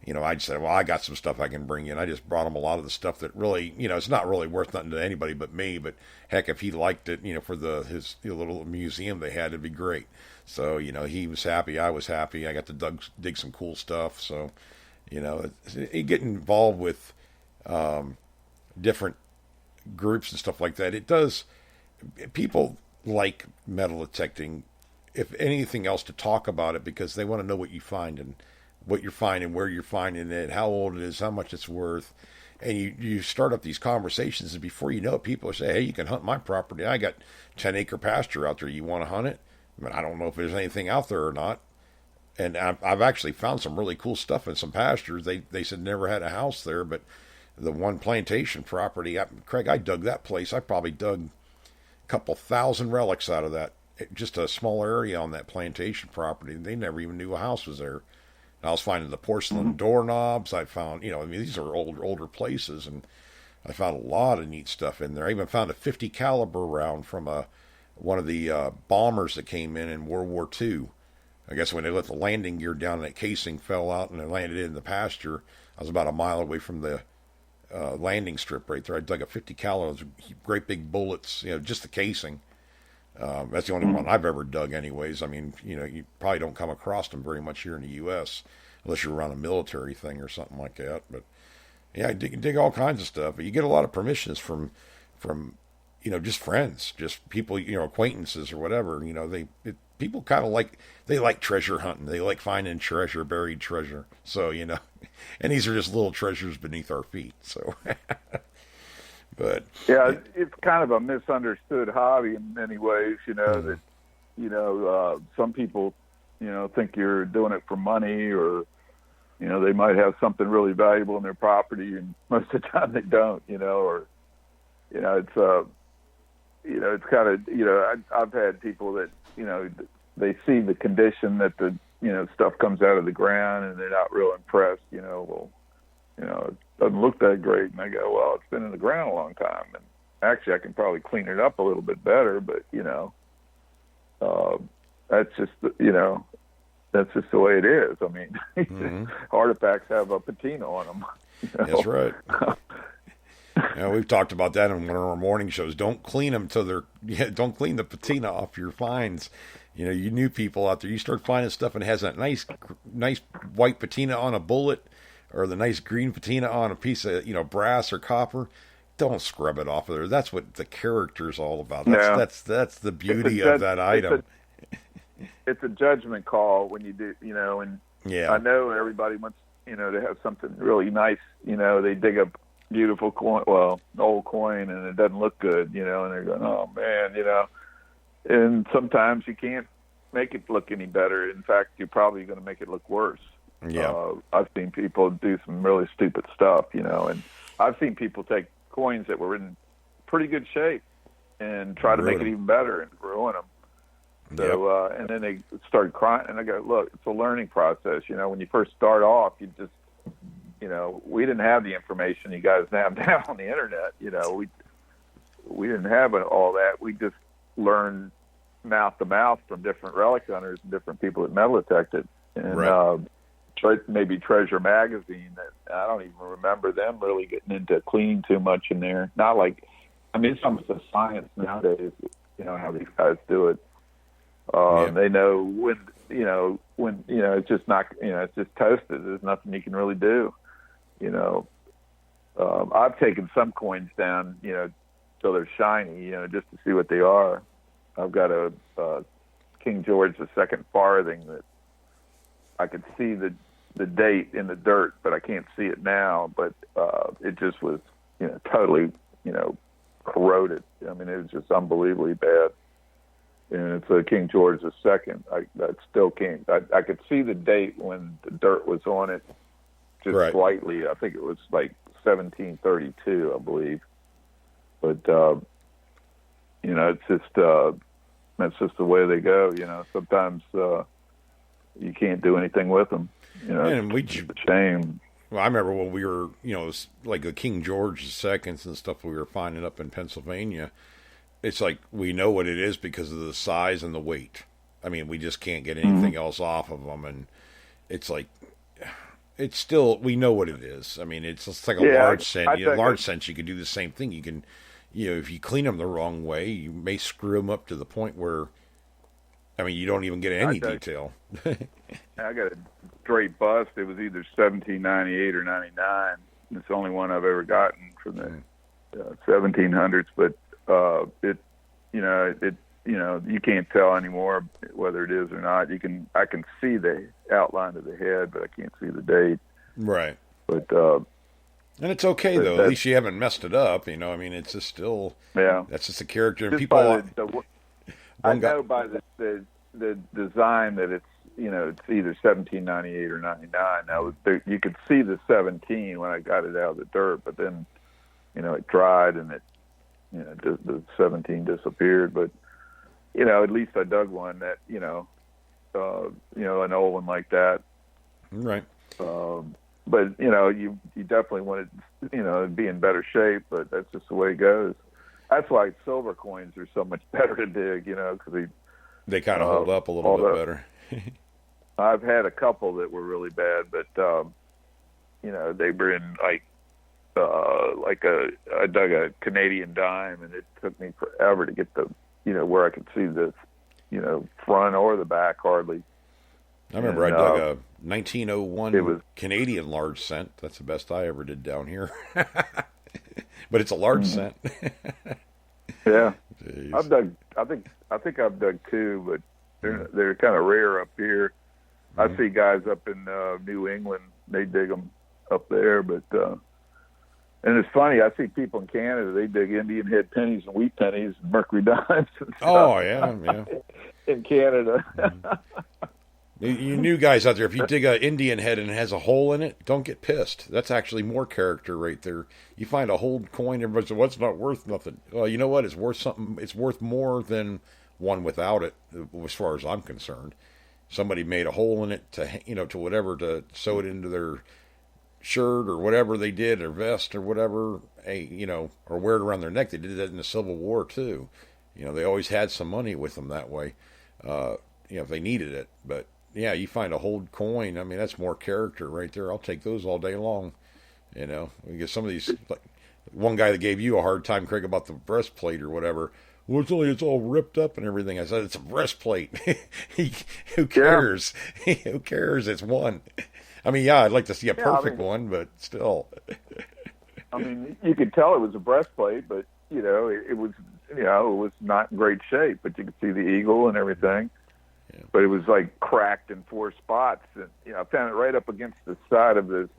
I just said, well, I got some stuff I can bring in. I just brought him a lot of the stuff that really, it's not really worth nothing to anybody but me. But heck, if he liked it, for his little museum they had, it'd be great. So, he was happy. I was happy. I got to dig some cool stuff. So, you get involved with different groups and stuff like that. It does. People like metal detecting, if anything else, to talk about it because they want to know what you find and what you're finding, where you're finding it, how old it is, how much it's worth. And you start up these conversations, and before you know it, people say, hey, you can hunt my property. I got 10-acre pasture out there. You want to hunt it? I don't know if there's anything out there or not. And I've actually found some really cool stuff in some pastures. They said never had a house there, but the one plantation property, Craig, I dug that place. I probably dug a couple thousand relics out of that. Just a small area on that plantation property. They never even knew a house was there. I was finding the porcelain doorknobs. I found, these are older places, and I found a lot of neat stuff in there. I even found a 50 caliber round from one of the bombers that came in World War II. I guess when they let the landing gear down and that casing fell out and it landed in the pasture, I was about a mile away from the landing strip right there. I dug a 50 caliber, great big bullets, just the casing. That's the only one I've ever dug anyways. You probably don't come across them very much here in the U.S. unless you're around a military thing or something like that. But yeah, I dig all kinds of stuff. But you get a lot of permissions from just friends, just people, acquaintances or whatever. People kind of they like treasure hunting. They like finding treasure, buried treasure. So, and these are just little treasures beneath our feet. So, but yeah, it's kind of a misunderstood hobby in many ways, that, some people, think you're doing it for money or, they might have something really valuable in their property and most of the time they don't, or, it's, it's kind of, I've had people that, they see the condition that the, stuff comes out of the ground and they're not real impressed, it doesn't look that great. And I go, well, it's been in the ground a long time. And actually I can probably clean it up a little bit better, but, that's just, that's just the way it is. Artifacts have a patina on them. That's right. We've talked about that in one of our morning shows. Don't clean them don't clean the patina off your finds. You new people out there, you start finding stuff and it has that nice white patina on a bullet or the nice green patina on a piece of, brass or copper. Don't scrub it off of there. That's what the character's all about. That's the beauty of that item. It's a judgment call when you do, and yeah. I know everybody wants, to have something really nice, they dig up beautiful coin, an old coin, and it doesn't look good, and they're going, oh man, and sometimes you can't make it look any better. In fact, you're probably going to make it look worse. Yeah. I've seen people do some really stupid stuff, and I've seen people take coins that were in pretty good shape and try to make it even better and ruin them. So, and then they start crying, and I go, look, it's a learning process. When you first start off, you just, we didn't have the information you guys have now on the internet. We didn't have all that. We just learned mouth to mouth from different relic hunters and different people that metal detected. And maybe Treasure Magazine, that I don't even remember them really getting into cleaning too much in there. Not like, it's almost a science nowadays, how these guys do it. They know when it's just not, it's just toasted. There's nothing you can really do. I've taken some coins down, till they're shiny, just to see what they are. I've got a King George II farthing that I could see the date in the dirt, but I can't see it now. But it just was, totally, corroded. It was just unbelievably bad. And it's a King George II. I still can't. I could see the date when the dirt was on it, just slightly. I think it was like 1732, I believe. But it's just that's just the way they go. Sometimes you can't do anything with them. And it's a shame. Well, I remember when we were, like the King George seconds and stuff we were finding up in Pennsylvania. It's like we know what it is because of the size and the weight. I mean, we just can't get anything else off of them, and it's like it's still we know what it is. I mean, it's just like a large scent. Large scents, you can do the same thing. You can, if you clean them the wrong way, you may screw them up to the point where, I mean, you don't even get any detail. I got a straight bust. It was either 1798 or 99. It's the only one I've ever gotten from the 1700s, but you can't tell anymore whether it is or not. I can see the outline of the head, but I can't see the date. Right. But and it's okay though. At least you haven't messed it up. I mean, it's just still that's just a character. And people, I know by the design that it's either 1798 or 99. Now you could see the 17 when I got it out of the dirt, but then it dried and it the 17 disappeared. But at least I dug one that an old one like that. Right. But you definitely want it to be in better shape. But that's just the way it goes. That's why silver coins are so much better to dig. Because they kind of hold up a little bit better. I've had a couple that were really bad, but they were in I dug a Canadian dime, and it took me forever to get the where I could see the front or the back hardly. I remember I dug a 1901 Canadian large cent. That's the best I ever did down here. But it's a large cent. Yeah. Jeez. I've dug. I think I've dug two, but they're kind of rare up here. I see guys up in New England. They dig them up there, but and it's funny. I see people in Canada. They dig Indian head pennies and wheat pennies and mercury dimes. And stuff. Oh yeah. In Canada. You new guys out there, if you dig an Indian head and it has a hole in it, don't get pissed. That's actually more character right there. You find a whole coin, everybody says, "Well, it's not worth nothing." Well, you know what? It's worth something. It's worth more than one without it, as far as I'm concerned. Somebody made a hole in it to whatever, to sew it into their shirt or whatever they did, or vest or whatever, or wear it around their neck. They did that in the Civil War too. They always had some money with them that way, if they needed it. But yeah, you find a whole coin. I mean, that's more character right there. I'll take those all day long. We get some of these. Like one guy that gave you a hard time, Craig, about the breastplate or whatever. Well, it's all ripped up and everything. I said, it's a breastplate. Who cares? Yeah. Who cares? It's one. I mean, yeah, I'd like to see a perfect one, but still. I mean, you could tell it was a breastplate, but it was it was not in great shape. But you could see the eagle and everything. Yeah. But it was like cracked in 4 spots, and I found it right up against the side of the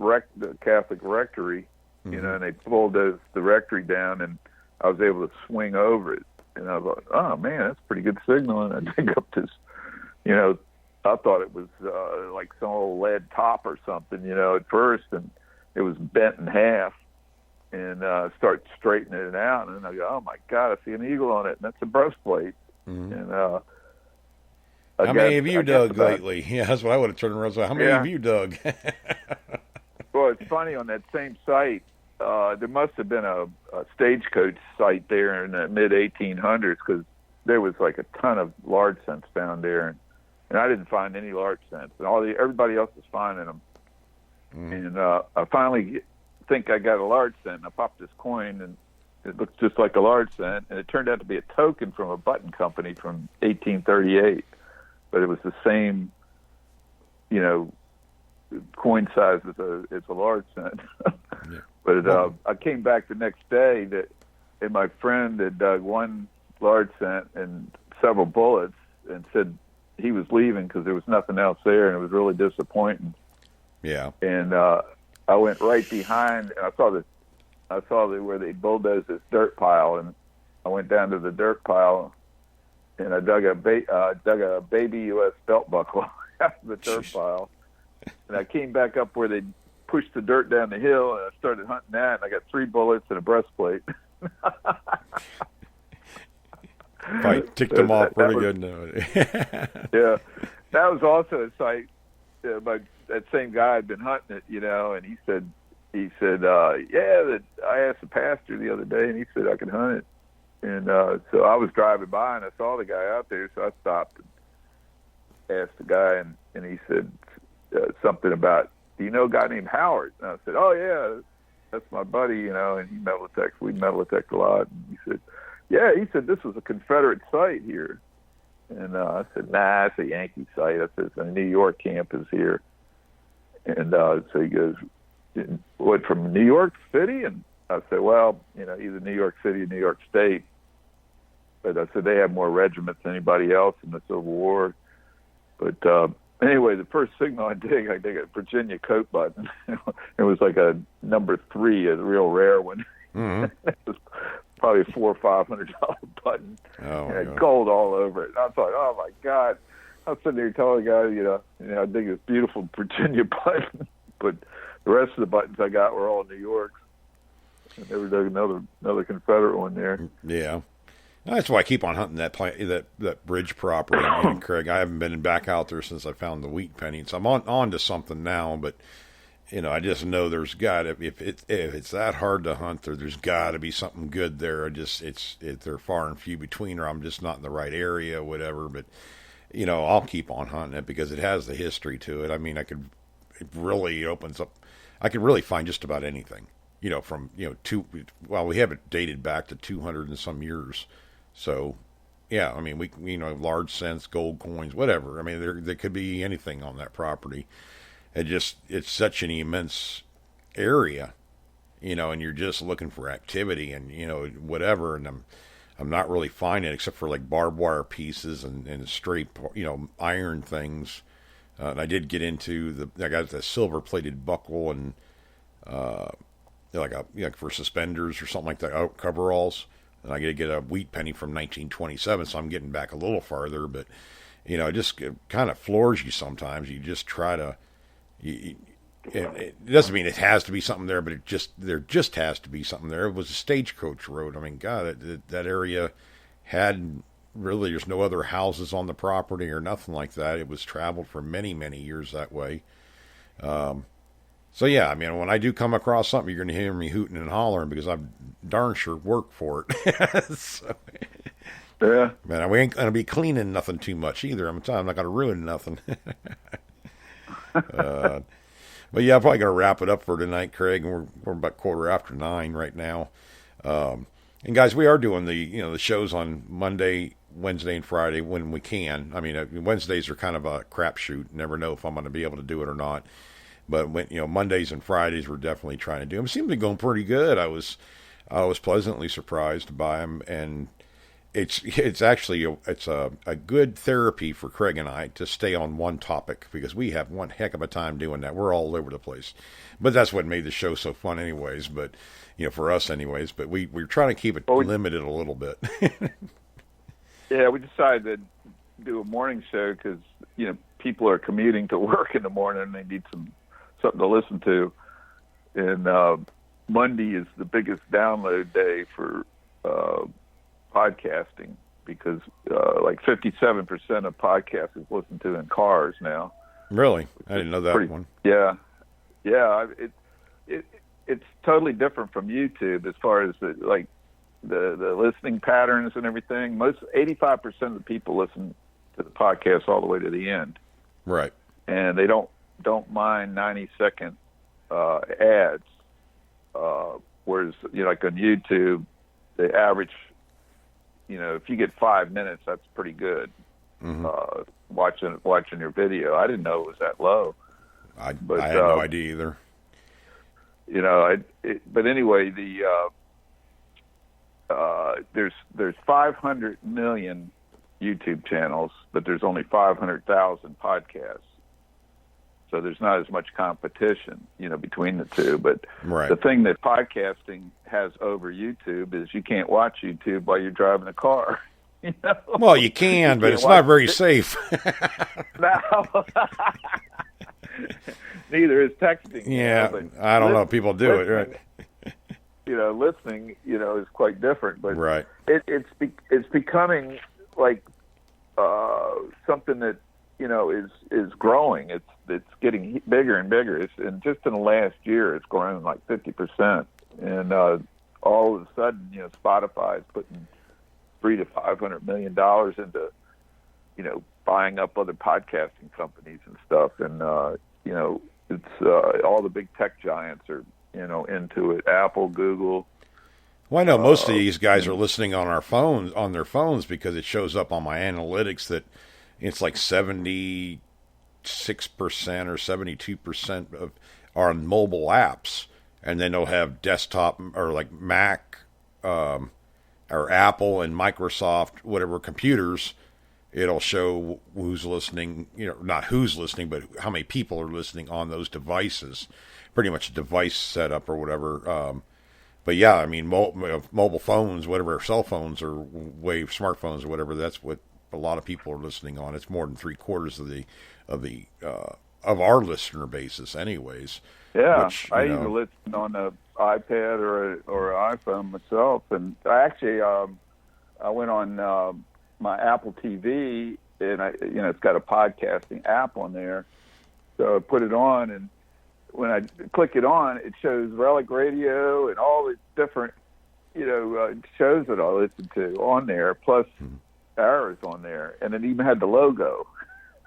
Catholic rectory. And they bulldozed the rectory down, and I was able to swing over it. And I was like, oh, man, that's pretty good signal. And I dig up this, I thought it was like some old lead top or something, at first. And it was bent in half. And start straightening it out. And I go, oh, my God, I see an eagle on it. And that's a breastplate. And how many have you dug lately? Yeah, that's what I would have turned around and said. How many have you dug? Well, it's funny, on that same site, there must have been a stagecoach site there in the mid-1800s, because there was like a ton of large cents found there, and I didn't find any large cents, and everybody else was finding them. And I finally think I got a large cent, and I popped this coin, and it looked just like a large cent, and it turned out to be a token from a button company from 1838, but it was the same, coin size as a large cent. Yeah. But I came back the next day, and my friend had dug one large cent and several bullets, and said he was leaving because there was nothing else there, and it was really disappointing. Yeah. And I went right behind, and I saw where they bulldozed this dirt pile, and I went down to the dirt pile, and I dug a baby U.S. belt buckle out of the dirt pile. And I came back up where they pushed the dirt down the hill, and I started hunting that, and I got 3 bullets and a breastplate. Probably ticked them off pretty good now. Yeah. That was also a site but that same guy had been hunting it, and he said, yeah, that I asked the pastor the other day, and he said I could hunt it. And so I was driving by, and I saw the guy out there, so I stopped and asked the guy, and he said something about, do you know a guy named Howard? And I said, oh, yeah, that's my buddy, and he Metalitex. We Metalitex a lot. And he said, yeah, he said, this was a Confederate site here. And I said, nah, it's a Yankee site. I said, the New York camp is here. And so he goes, what, from New York City? And I said, well, either New York City or New York State. But I said, they have more regiments than anybody else in the Civil War. But anyway, the first signal I dig a Virginia coat button. It was like a number 3, a real rare one. Mm-hmm. It was probably a $400 or $500 button. Oh, and had gold all over it. And I thought, oh my God. I was sitting there telling the guy, I dig this beautiful Virginia button. But the rest of the buttons I got were all New York's. And there was another Confederate one there. Yeah. That's why I keep on hunting that bridge property. And Craig, I haven't been back out there since I found the wheat penny. So I'm on to something now, but I just know there's got to, if it's that hard to hunt there, there's got to be something good there. They're far and few between, or I'm just not in the right area, whatever. But I'll keep on hunting it because it has the history to it. I mean, it really opens up. I could really find just about anything. From we have it dated back to 200 and some years. So, yeah, I mean, we large cents, gold coins, whatever. I mean, there could be anything on that property. It's such an immense area, and you're just looking for activity and, whatever. And I'm not really finding it except for like barbed wire pieces and straight, iron things. And I did get into I got the silver plated buckle and, like for suspenders or something like that, coveralls. And I got to get a wheat penny from 1927, so I'm getting back a little farther. But, it just kind of floors you sometimes. You just try to, it doesn't mean it has to be something there, but there just has to be something there. It was a stagecoach road. I mean, God, that area had really, there's no other houses on the property or nothing like that. It was traveled for many, many years that way. So, yeah, I mean, when I do come across something, you're going to hear me hooting and hollering because I've darn sure worked for it. So, yeah. Man, we ain't going to be cleaning nothing too much either. I'm not going to ruin nothing. But, yeah, I'm probably going to wrap it up for tonight, Craig. And we're about 9:15 right now. And, guys, we are doing the shows on Monday, Wednesday, and Friday when we can. I mean, Wednesdays are kind of a crapshoot. Never know if I'm going to be able to do it or not. But when Mondays and Fridays, we're definitely trying to do them. It seemed to be going pretty good. I was pleasantly surprised by them, and it's actually a good therapy for Craig and I to stay on one topic because we have one heck of a time doing that. We're all over the place, but that's what made the show so fun, anyways. But for us, anyways. But we're trying to keep it limited a little bit. Yeah, we decided to do a morning show because people are commuting to work in the morning and they need something to listen to. And Monday is the biggest download day for podcasting because like 57% of podcasts is listened to in cars now. Really? I didn't know that one. Yeah. It's totally different from YouTube as far as the listening patterns and everything. 85% of the people listen to the podcast all the way to the end. Right. And they don't mind 90-second ads. Whereas, like on YouTube, the average, if you get 5 minutes, that's pretty good. Mm-hmm. Watching your video. I didn't know it was that low. I had no idea either. But anyway, there's 500 million YouTube channels, but there's only 500,000 podcasts. So there's not as much competition, between the two. But right. The thing that podcasting has over YouTube is you can't watch YouTube while you're driving a car. Well, you can, but it's not very safe. No. Neither is texting. Yeah, I don't know. People do it, right? Listening, is quite different. But right. It's becoming like something that is growing. it's getting bigger and bigger. And just in the last year, it's grown like 50%. And all of a sudden, Spotify is putting $300 to $500 million into, buying up other podcasting companies and stuff. And it's all the big tech giants are into it. Apple, Google. Well, I know most of these guys are listening on their phones, because it shows up on my analytics that it's like 76% or 72% of are on mobile apps, and then they'll have desktop or like Mac or Apple and Microsoft, whatever computers. It'll show who's listening, not who's listening, but how many people are listening on those devices. Pretty much a device setup or whatever. But yeah, I mean, mobile phones, whatever, cell phones or wave smartphones or whatever, that's what a lot of people are listening on. It's more than 3/4 of our listener basis, anyways. Yeah, which, I even listen on an iPad or an iPhone myself, and I actually I went on my Apple TV, and it's got a podcasting app on there, so I put it on, and when I click it on, it shows Relic Radio and all the different shows that I listen to on there, plus ours on there, and it even had the logo.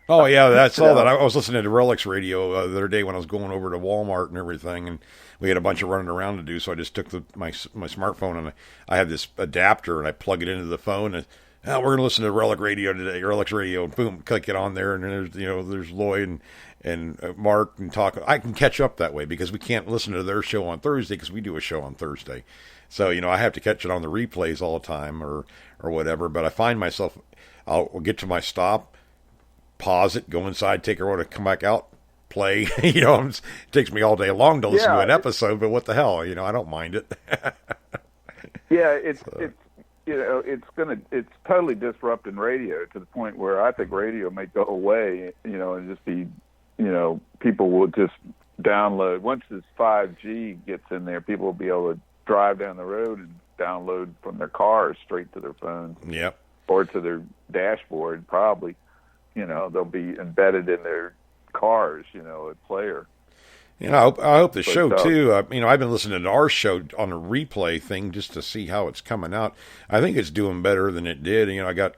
Oh yeah, that's all that. I was listening to Relics Radio the other day when I was going over to Walmart and everything, and we had a bunch of running around to do. So I just took my smartphone, and I have this adapter, and I plug it into the phone, and we're going to listen to Relic Radio today, Relics Radio, and boom, click it on there, and there's Lloyd and Mark and talk. I can catch up that way because we can't listen to their show on Thursday because we do a show on Thursday. So I have to catch it on the replays all the time or whatever. But I find myself, I'll get to my stop, pause it, go inside, take a order, come back out, play. It takes me all day long to listen to an episode, but what the hell? I don't mind it. Yeah, it's totally disrupting radio to the point where I think radio may go away, and just be, people will just download. Once this 5G gets in there, people will be able to drive down the road and download from their cars straight to their phones. Yep. Or to their dashboard, probably. They'll be embedded in their cars, a player. I hope the show too. I've been listening to our show on the replay thing just to see how it's coming out. I think it's doing better than it did. I got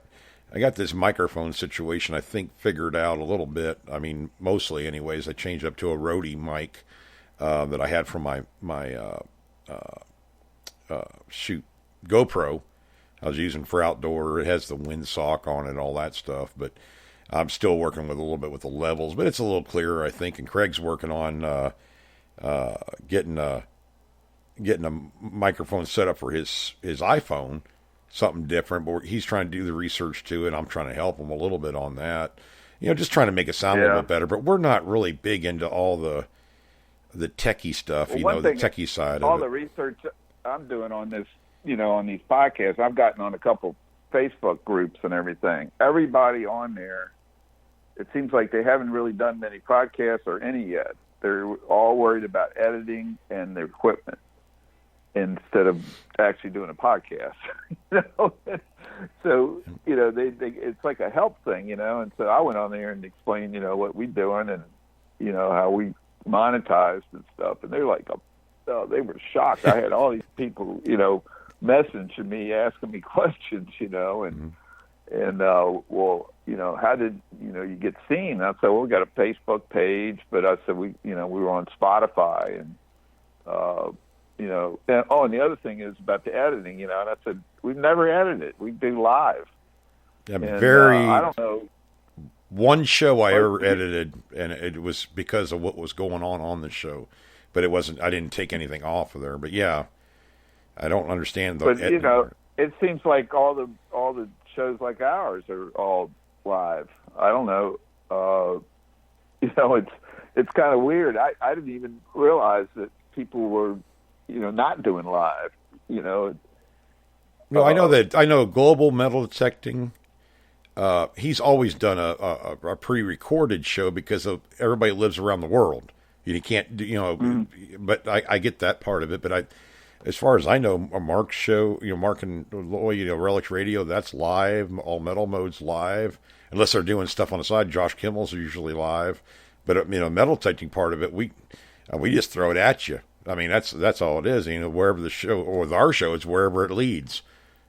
this microphone situation I think figured out a little bit. I mean, mostly anyways. I changed up to a Rode mic that I had from my GoPro. I was using for outdoor. It has the windsock on it, all that stuff, but I'm still working with a little bit with the levels, but it's a little clearer, I think. And Craig's working on getting a microphone set up for his iPhone, something different. But he's trying to do the research too, and I'm trying to help him a little bit on that. Just trying to make it sound a little bit better. But we're not really big into all the techie stuff, the techie side of it. All the research I'm doing on this, on these podcasts, I've gotten on a couple Facebook groups and everything. Everybody on there, it seems like they haven't really done many podcasts or any yet. They're all worried about editing and their equipment instead of actually doing a podcast. So, they it's like a help thing, and so I went on there and explained, what we're doing and, how we monetized and stuff. And they're like, they were shocked. I had all these people, messaging me, asking me questions, and how did you get seen? I said, well, we got a Facebook page, but I said we were on Spotify, and and the other thing is about the editing, and I said we've never edited. We do live. Yeah, I don't know. One show I ever edited, and it was because of what was going on the show, but it wasn't. I didn't take anything off of there. But yeah, I don't understand the. But it seems like all the shows like ours are all live. I don't know. It's kind of weird. I didn't even realize that people were, not doing live. No, I know Global Metal Detecting. He's always done a pre-recorded show because everybody lives around the world. You can't do, but I get that part of it. But as far as I know, Mark's show, Mark and Lloyd, Relics Radio, that's live. All Metal Mode's live, unless they're doing stuff on the side. Josh Kimmel's usually live, But metal detecting part of it, we just throw it at you. I mean, that's all it is. Wherever the show, or with our show, it's wherever it leads.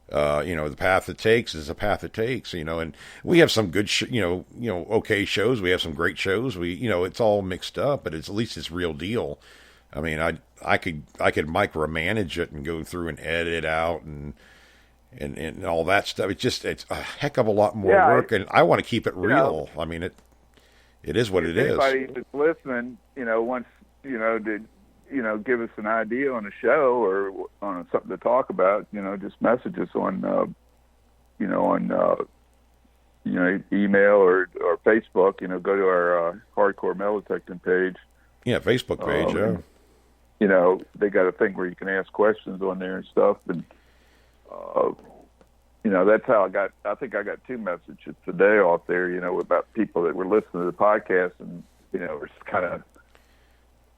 The path it takes is the path it takes. And we have some good, okay shows. We have some great shows. It's all mixed up, but at least it's real deal. I mean, I could micromanage it and go through and edit it out and all that stuff. It's a heck of a lot more work, and I want to keep it real. I mean, it is what it is. Anybody that's listening, wants, to, give us an idea on a show or on something to talk about, just message us on, email or Facebook. Go to our Hardcore Metal Detecting page. Yeah, Facebook page. They got a thing where you can ask questions on there and stuff, and that's how I think I got 2 messages today off there, about people that were listening to the podcast, and it's kind of,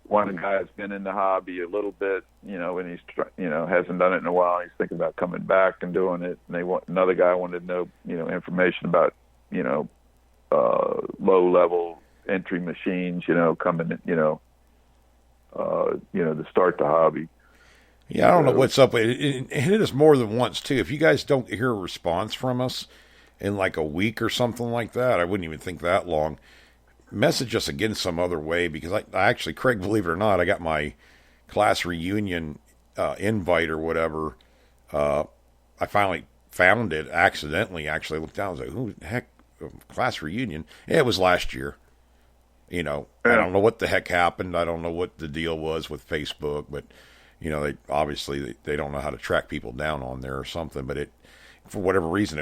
one guy's been in the hobby a little bit, and he's hasn't done it in a while. He's thinking about coming back and doing it, and another guy wanted to know, information about, low level entry machines, coming, to start the hobby. Yeah, I don't know what's up. It hit us more than once, too. If you guys don't hear a response from us in like a week or something like that, I wouldn't even think that long, message us again some other way, because I actually, Craig, believe it or not, I got my class reunion invite or whatever. I finally found it accidentally. Actually, I looked down. I was like, who the heck, class reunion? Yeah, it was last year. I don't know what the heck happened. I don't know what the deal was with Facebook, but they obviously they don't know how to track people down on there or something. But for whatever reason,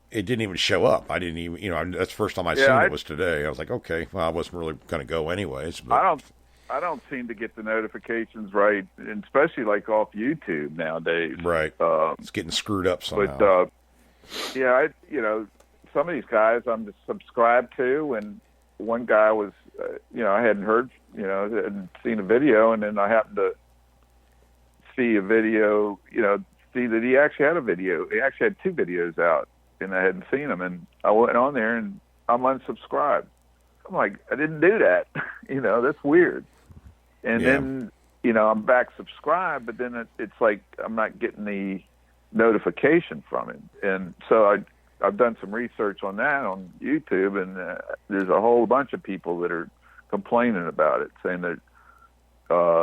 it didn't even show up. I didn't even, that's the first time I seen it was today. I was like, okay, well, I wasn't really going to go anyways. But I don't seem to get the notifications right, and especially like off YouTube nowadays. Right. It's getting screwed up somehow. But some of these guys I'm just subscribed to, and one guy was, I hadn't heard, hadn't seen a video, and then I happened to see a video, see that he actually had a video. He actually had 2 videos out, and I hadn't seen them, and I went on there and I'm unsubscribed. I'm like, I didn't do that. That's weird. And then, I'm back subscribed, but then it's like I'm not getting the notification from him. And so I've done some research on that on YouTube, and there's a whole bunch of people that are complaining about it, saying that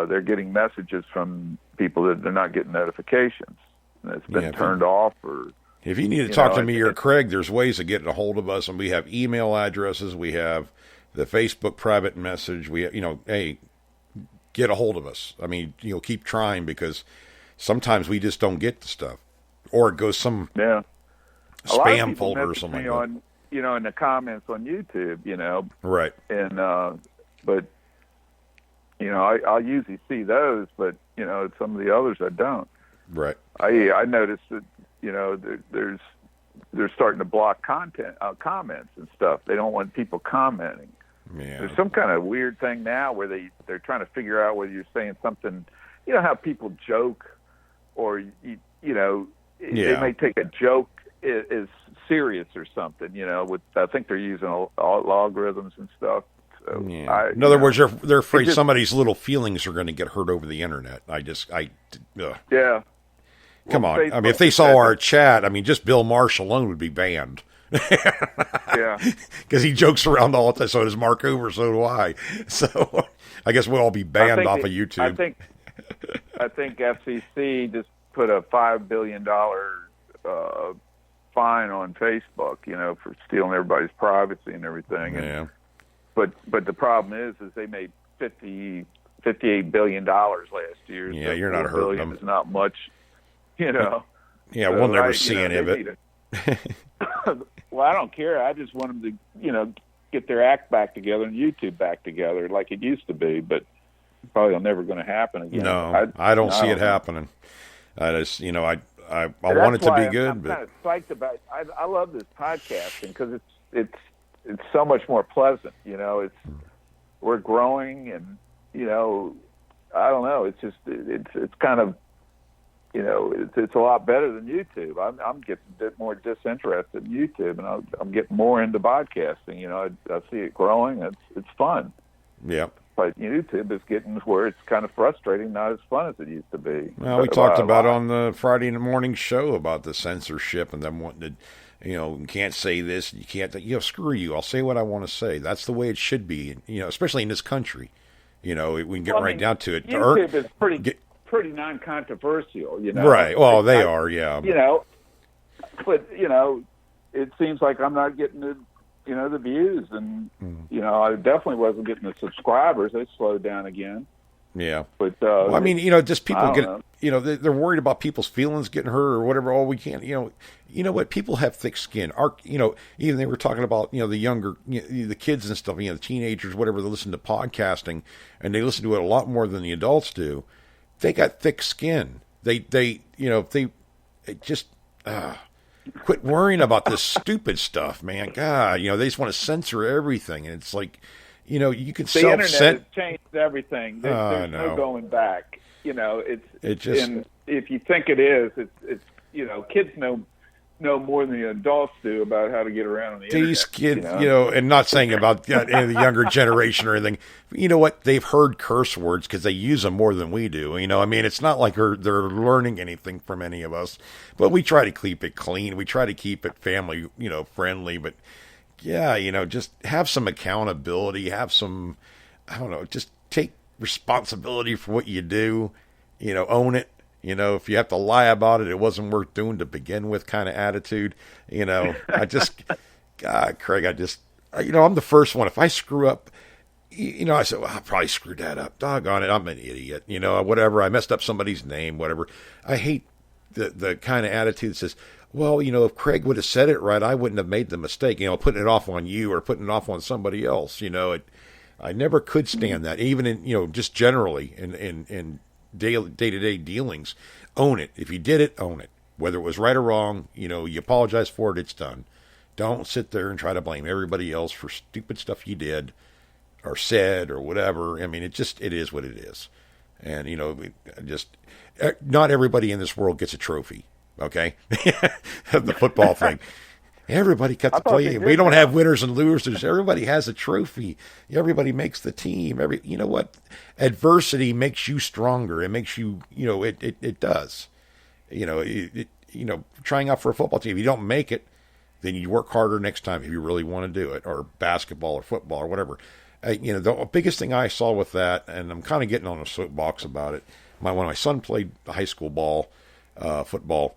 they're getting messages from people that they're not getting notifications, and it's been turned off. Or if you need to talk to me or Craig, there's ways of getting a hold of us, and we have email addresses, we have the Facebook private message. We hey, get a hold of us. I mean, keep trying, because sometimes we just don't get the stuff, or it goes some spam folder or something like that. In the comments on YouTube, Right. And but I'll usually see those, but some of the others I don't. Right. I noticed that they're starting to block comments and stuff. They don't want people commenting. Yeah. There's some kind of weird thing now where they're trying to figure out whether you're saying something. How people joke, or they may take a joke as serious or something. With I think they're using logarithms and stuff. So in other words, they're afraid somebody's little feelings are going to get hurt over the internet. Yeah. Come on. I mean, if they saw our chat, just Bill Marsh alone would be banned. Yeah. Because he jokes around all the time. So does Mark Hoover. So do I. So I guess we'll all be banned off of YouTube. I think FCC just put a $5 billion fine on Facebook, for stealing everybody's privacy and everything. Yeah. But the problem is they made $58 billion last year. Yeah, so you're not hurting them. It's not much, Yeah, so we'll never see any of it. Well, I don't care. I just want them to, get their act back together and YouTube back together like it used to be. But probably never going to happen again. No, I don't see it happening. I just, I want it to be good. I'm kind of psyched about it. I love this podcasting because it's so much more pleasant. We're growing, and I don't know. It's just it's kind of it's a lot better than YouTube. I'm getting a bit more disinterested in YouTube, and I'm getting more into podcasting. I see it growing. It's fun. Yeah. But YouTube is getting where it's kind of frustrating, not as fun as it used to be. Well, we talked about on the Friday morning show about the censorship and them wanting to, you can't say this, you can't, screw you. I'll say what I want to say. That's the way it should be, especially in this country. We can get right down to it. YouTube is pretty non-controversial, Right. Well, they are, yeah. But, it seems like I'm not getting the views, and I definitely wasn't getting the subscribers. They slowed down again. Yeah, but just people they're worried about people's feelings getting hurt or whatever. Oh, we can't. What? People have thick skin. Even they were talking about the younger, the kids and stuff. The teenagers, whatever. They listen to podcasting and they listen to it a lot more than the adults do. They got thick skin. They just. Quit worrying about this stupid stuff, man. God, they just want to censor everything, and it's like, you can the internet has changed everything. There's no going back. It just. And if you think it is, it's kids know more than the adults do about how to get around on the internet. These kids, and not saying about the younger generation or anything. You know what? They've heard curse words because they use them more than we do. It's not like they're learning anything from any of us. But we try to keep it clean. We try to keep it family, friendly. But yeah, just have some accountability. Have some, I don't know, just take responsibility for what you do. Own it. If you have to lie about it, it wasn't worth doing to begin with kind of attitude. God, Craig, I'm the first one. If I screw up, I said, well, I probably screwed that up. Doggone it, I'm an idiot. Whatever. I messed up somebody's name, whatever. I hate the kind of attitude that says, well, if Craig would have said it right, I wouldn't have made the mistake, putting it off on you or putting it off on somebody else. I never could stand that, even in, just generally in day-to-day dealings. Own it. If you did it, own it. Whether it was right or wrong, you apologize for it, it's done. Don't sit there and try to blame everybody else for stupid stuff you did or said or whatever. I mean, it is what it is. And, not everybody in this world gets a trophy, okay? The football thing. Everybody got to play. We don't have winners and losers. Everybody has a trophy. Everybody makes the team. You know what? Adversity makes you stronger. It makes you, it does. Trying out for a football team, if you don't make it, then you work harder next time if you really want to do it, or basketball or football or whatever. The biggest thing I saw with that, and I'm kind of getting on a soapbox about it, when my son played high school football,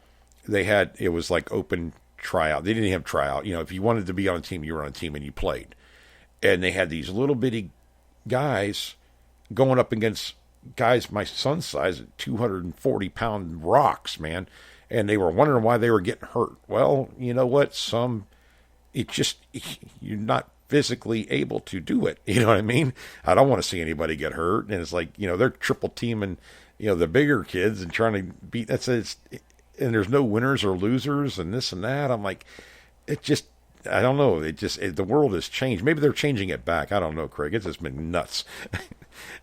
it was like open tryout. They didn't have tryout. If you wanted to be on a team, you were on a team and you played. And they had these little bitty guys going up against guys my son's size, 240-pound rocks, man. And they were wondering why they were getting hurt. Well, you know what? You're not physically able to do it. You know what I mean? I don't want to see anybody get hurt. And it's like, they're triple teaming, the bigger kids and trying to beat. And there's no winners or losers and this and that. I'm like, I don't know. The world has changed. Maybe they're changing it back. I don't know, Craig. It's just been nuts.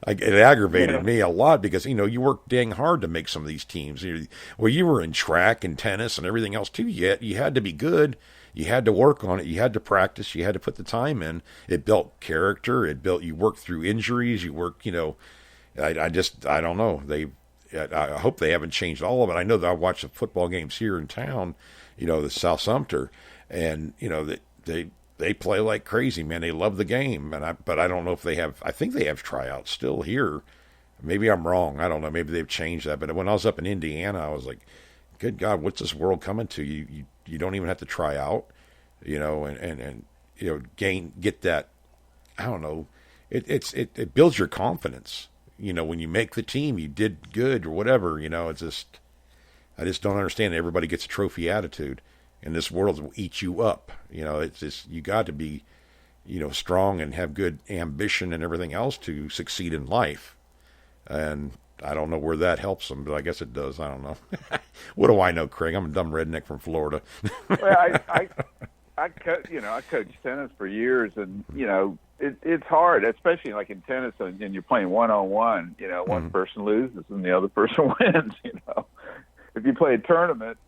It aggravated me a lot because, you work dang hard to make some of these teams. You were in track and tennis and everything else too. Yet you had to be good. You had to work on it. You had to practice. You had to put the time in. It built character. You worked through injuries. You worked, I don't know. I hope they haven't changed all of it. I know that I watch the football games here in town, the South Sumter, and they play like crazy, man. They love the game, but I don't know if they have. I think they have tryouts still here. Maybe I'm wrong. I don't know. Maybe they've changed that. But when I was up in Indiana, I was like, "Good God, what's this world coming to? You don't even have to try out, and get that. I don't know. It builds your confidence." When you make the team, you did good or whatever, I just don't understand. Everybody gets a trophy attitude, and this world will eat you up. It's just, you got to be, strong and have good ambition and everything else to succeed in life. And I don't know where that helps them, but I guess it does. I don't know. What do I know, Craig? I'm a dumb redneck from Florida. Well, I coached tennis for years, and it's hard, especially like in tennis, and you're playing one-on-one. One person loses and the other person wins. if you play a tournament,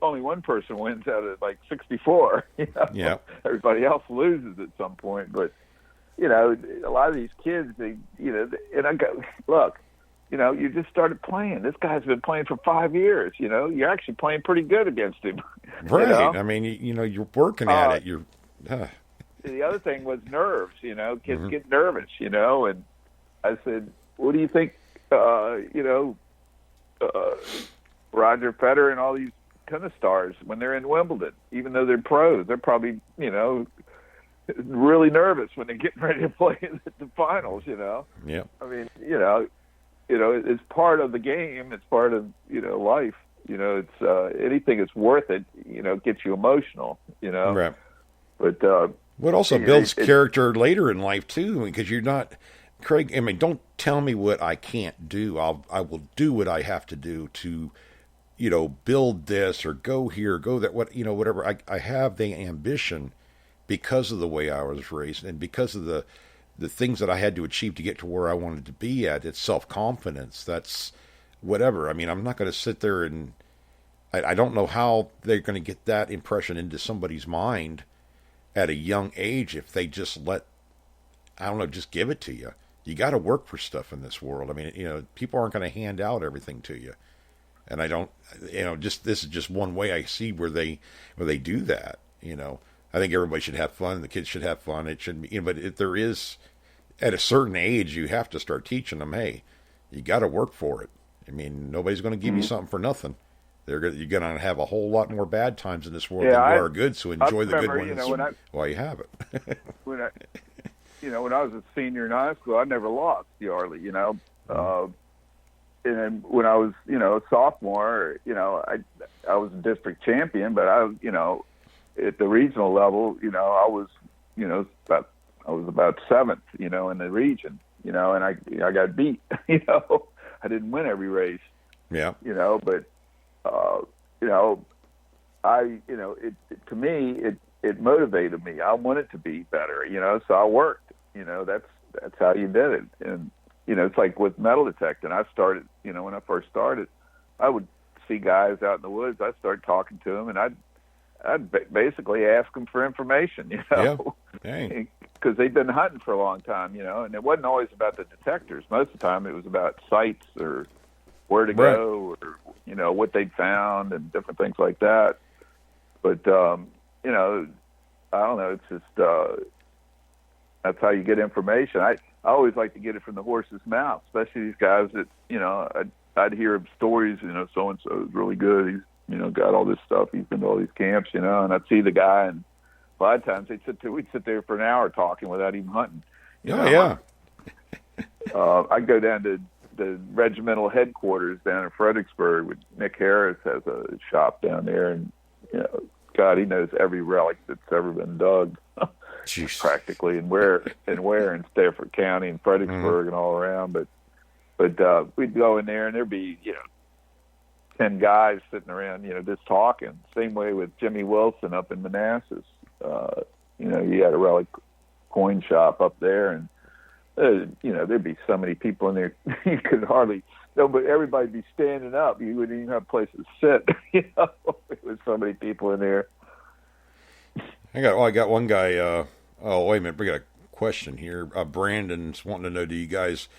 only one person wins out of like 64. Yeah. Everybody else loses at some point. But a lot of these kids, and I go, look, you just started playing. This guy's been playing for 5 years. You're actually playing pretty good against him. Right. I mean, you're working at it. You're. The other thing was nerves. Kids get nervous. And I said, what do you think? Roger Federer and all these tennis stars, when they're in Wimbledon, even though they're pros, they're probably really nervous when they're getting ready to play in the finals. Yeah. I mean, it's part of the game. It's part of life. It's anything that's worth it. Gets you emotional. Right. But what also builds character later in life too, because you're not, Craig. I mean, don't tell me what I can't do. I will do what I have to do to, build this or go here, go that. Whatever. I have the ambition because of the way I was raised and because of the things that I had to achieve to get to where I wanted to be at. It's self-confidence. That's whatever. I mean, I'm not going to sit there and I don't know how they're going to get that impression into somebody's mind at a young age if they just just give it to you. You got to work for stuff in this world. I mean, people aren't going to hand out everything to you. And I don't, this is just one way I see where they do that. I think everybody should have fun. The kids should have fun. It shouldn't be, but if there is, at a certain age, you have to start teaching them, hey, you got to work for it. I mean, nobody's going to give you something for nothing. You're going to have a whole lot more bad times in this world than there are good. So enjoy the good ones while you have it. when I was a senior in high school, I never lost Yardley. And when I was a sophomore, I was a district champion, but at the regional level, I was about seventh, in the region, and I got beat. I didn't win every race. Yeah. But to me, it motivated me. I wanted to be better, so I worked. That's how you did it. And it's like with metal detecting. I started, when I first started, I would see guys out in the woods. I'd start talking to them, and I'd basically ask them for information, Yeah. Because they'd been hunting for a long time, and it wasn't always about the detectors. Most of the time it was about sites or where to go or, what they'd found and different things like that. But, I don't know. It's just that's how you get information. I always like to get it from the horse's mouth, especially these guys that, I'd hear stories, so-and-so is really good. He's, got all this stuff. He's been to all these camps, and I'd see the guy, and a lot of times we'd sit there for an hour talking without even hunting. Yeah. I'd go down to the regimental headquarters down in Fredericksburg with Nick Harris has a shop down there, and God, he knows every relic that's ever been dug, practically, and where in Stafford County and Fredericksburg and all around. But we'd go in there and there'd be 10 guys sitting around, just talking. Same way with Jimmy Wilson up in Manassas. He had a relic coin shop up there, and there'd be so many people in there you could hardly. But everybody'd be standing up. You wouldn't even have a place to sit. There was so many people in there. I got one guy. Wait a minute. We got a question here. Brandon's wanting to know: do you guys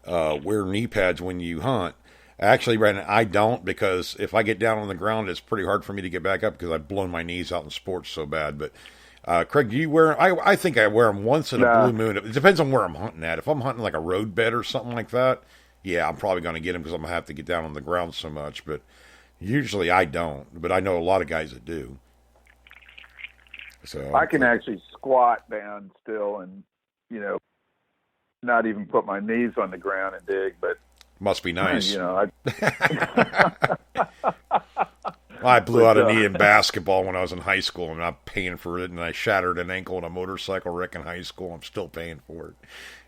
wear knee pads when you hunt? Actually, Brandon, I don't, because if I get down on the ground, it's pretty hard for me to get back up because I've blown my knees out in sports so bad. But Craig, do you wear? I think I wear them once in a blue moon. It depends on where I'm hunting at. If I'm hunting like a road bed or something like that, yeah, I'm probably going to get them because I'm going to have to get down on the ground so much. But usually I don't. But I know a lot of guys that do. So I can actually squat down still and, not even put my knees on the ground and dig, but must be nice. I blew out a knee in basketball when I was in high school, and I'm paying for it, and I shattered an ankle in a motorcycle wreck in high school. I'm still paying for it.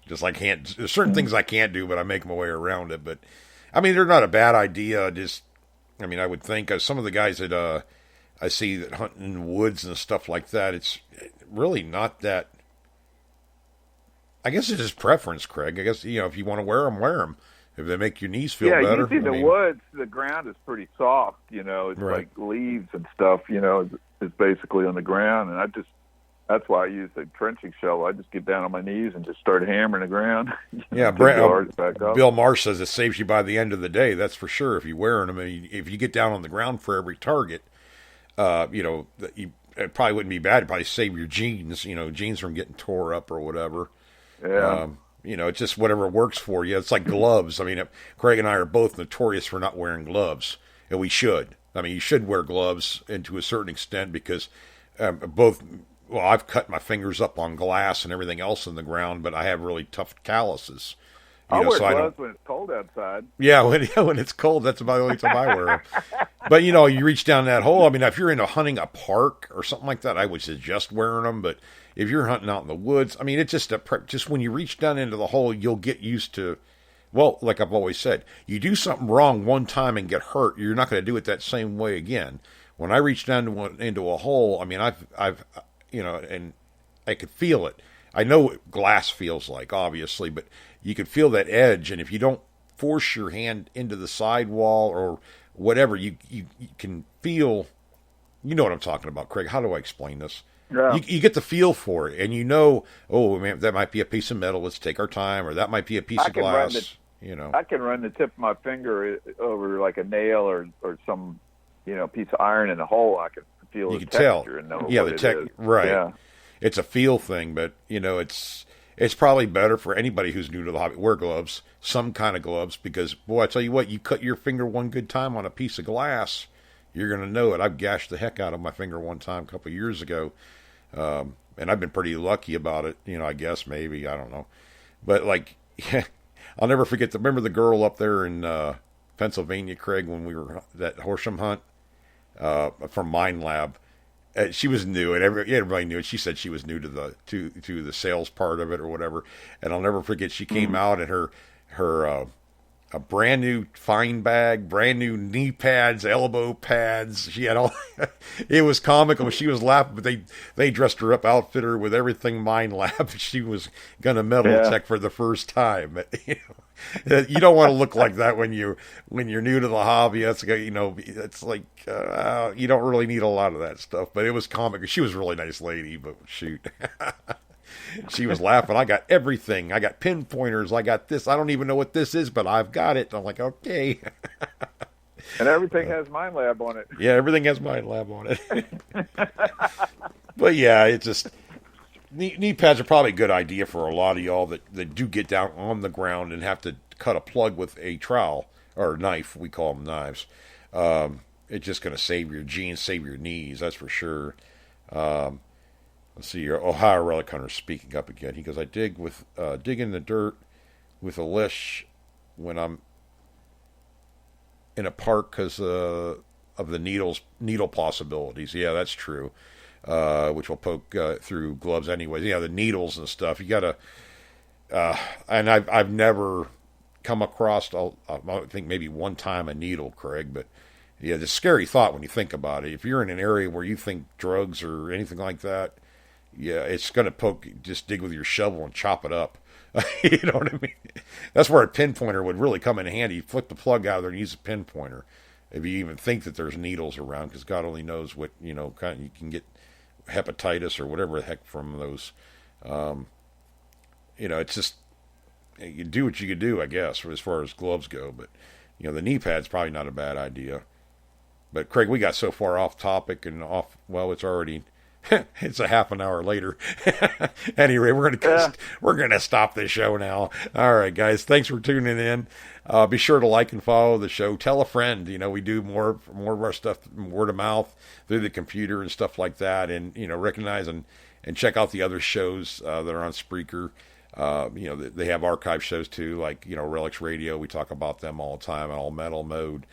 Just there's certain things I can't do, but I make my way around it. But, I mean, they're not a bad idea. I would think some of the guys that I see that hunt in the woods and stuff like that, it's really not that. I guess it's just preference, Craig. I guess, if you want to wear them, wear them. if they make your knees feel yeah, better. usually in the woods, the ground is pretty soft. It's Right. like leaves and stuff. Is basically on the ground, and that's why I use the trenching shovel. I just get down on my knees and just start hammering the ground. Yeah, back up. Bill Marsh says it saves you by the end of the day. That's for sure. If you're wearing them, and if you get down on the ground for every target, it probably wouldn't be bad. It'd probably save your jeans, jeans from getting tore up or whatever. Yeah. It's just whatever works for you. It's like gloves. I mean, Craig and I are both notorious for not wearing gloves, and we should. I mean, you should wear gloves, and to a certain extent, because well, I've cut my fingers up on glass and everything else in the ground, but I have really tough calluses. I'll wear gloves when it's cold outside. Yeah, when it's cold, that's about the only time I wear them. But, you reach down that hole. I mean, if you're into hunting a park or something like that, I would suggest wearing them. But if you're hunting out in the woods, I mean, it's just when you reach down into the hole, you'll get used to, well, like I've always said, you do something wrong one time and get hurt, you're not going to do it that same way again. When I reach down into a hole, I mean, I've and I could feel it. I know what glass feels like, obviously, but you could feel that edge, and if you don't force your hand into the sidewall or whatever, you can feel, you know what I'm talking about, Craig. How do I explain this? Yeah. You get the feel for it, and oh, man, that might be a piece of metal, let's take our time, or that might be a piece of glass. I can run the tip of my finger over like a nail or some, piece of iron in the hole. I can feel the texture and know what it is. Right. Yeah. It's a feel thing, but it's probably better for anybody who's new to the hobby. Wear gloves, some kind of gloves, because boy, I tell you what, you cut your finger one good time on a piece of glass, you're gonna know it. I've gashed the heck out of my finger one time a couple of years ago, and I've been pretty lucky about it. I guess maybe I don't know, but I'll never forget. Remember the girl up there in Pennsylvania, Craig, when we were that Horsham hunt from Mine Lab. She was new, and everybody knew it. She said she was new to the sales part of it or whatever. And I'll never forget. She came out in her a brand new fine bag, brand new knee pads, elbow pads. She had all. It was comical. She was laughing, but they dressed her up, outfitted her with everything Mine Lab. She was gonna metal detect for the first time. You don't want to look like that when you're new to the hobby. It's like you don't really need a lot of that stuff. But it was comical. She was a really nice lady, but shoot. She was laughing. I got everything. I got pinpointers. I got this. I don't even know what this is, but I've got it. I'm like, okay. And everything has Mine Lab on it. Yeah, everything has Mine Lab on it. But yeah, it's just knee pads are probably a good idea for a lot of y'all that do get down on the ground and have to cut a plug with a trowel or knife. We call them knives. It's just going to save your jeans, save your knees. That's for sure. Let's see here. Ohio Relic Hunter speaking up again. He goes, I dig in the dirt with a leash when I'm in a park because of the needle possibilities. Yeah, that's true. Which will poke through gloves anyways. Yeah, the needles and stuff. You gotta. And I've never come across. I think maybe one time a needle, Craig, but. Yeah, it's a scary thought when you think about it. If you're in an area where you think drugs or anything like that, yeah, it's going to poke. Just dig with your shovel and chop it up. You know what I mean? That's where a pinpointer would really come in handy. You flip the plug out of there and use a pinpointer. If you even think that there's needles around, because God only knows what, kind of, you can get hepatitis or whatever the heck from those. It's just, you do what you can do, I guess, as far as gloves go. But, the knee pad's probably not a bad idea. But Craig, we got so far off topic and off. Well, it's already it's a half an hour later. Anyway, we're gonna stop this show now. All right, guys, thanks for tuning in. Be sure to like and follow the show. Tell a friend. We do more of our stuff word of mouth through the computer and stuff like that. And recognize and check out the other shows that are on Spreaker. They have archive shows too, like Relics Radio. We talk about them all the time. All Metal Mode.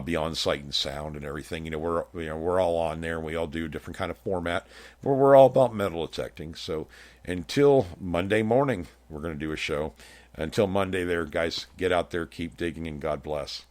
Beyond Sight and Sound and everything. We're all on there, and we all do a different kind of format where we're all about metal detecting. So until Monday morning, we're going to do a show. Until Monday there, guys, get out there, keep digging, and God bless.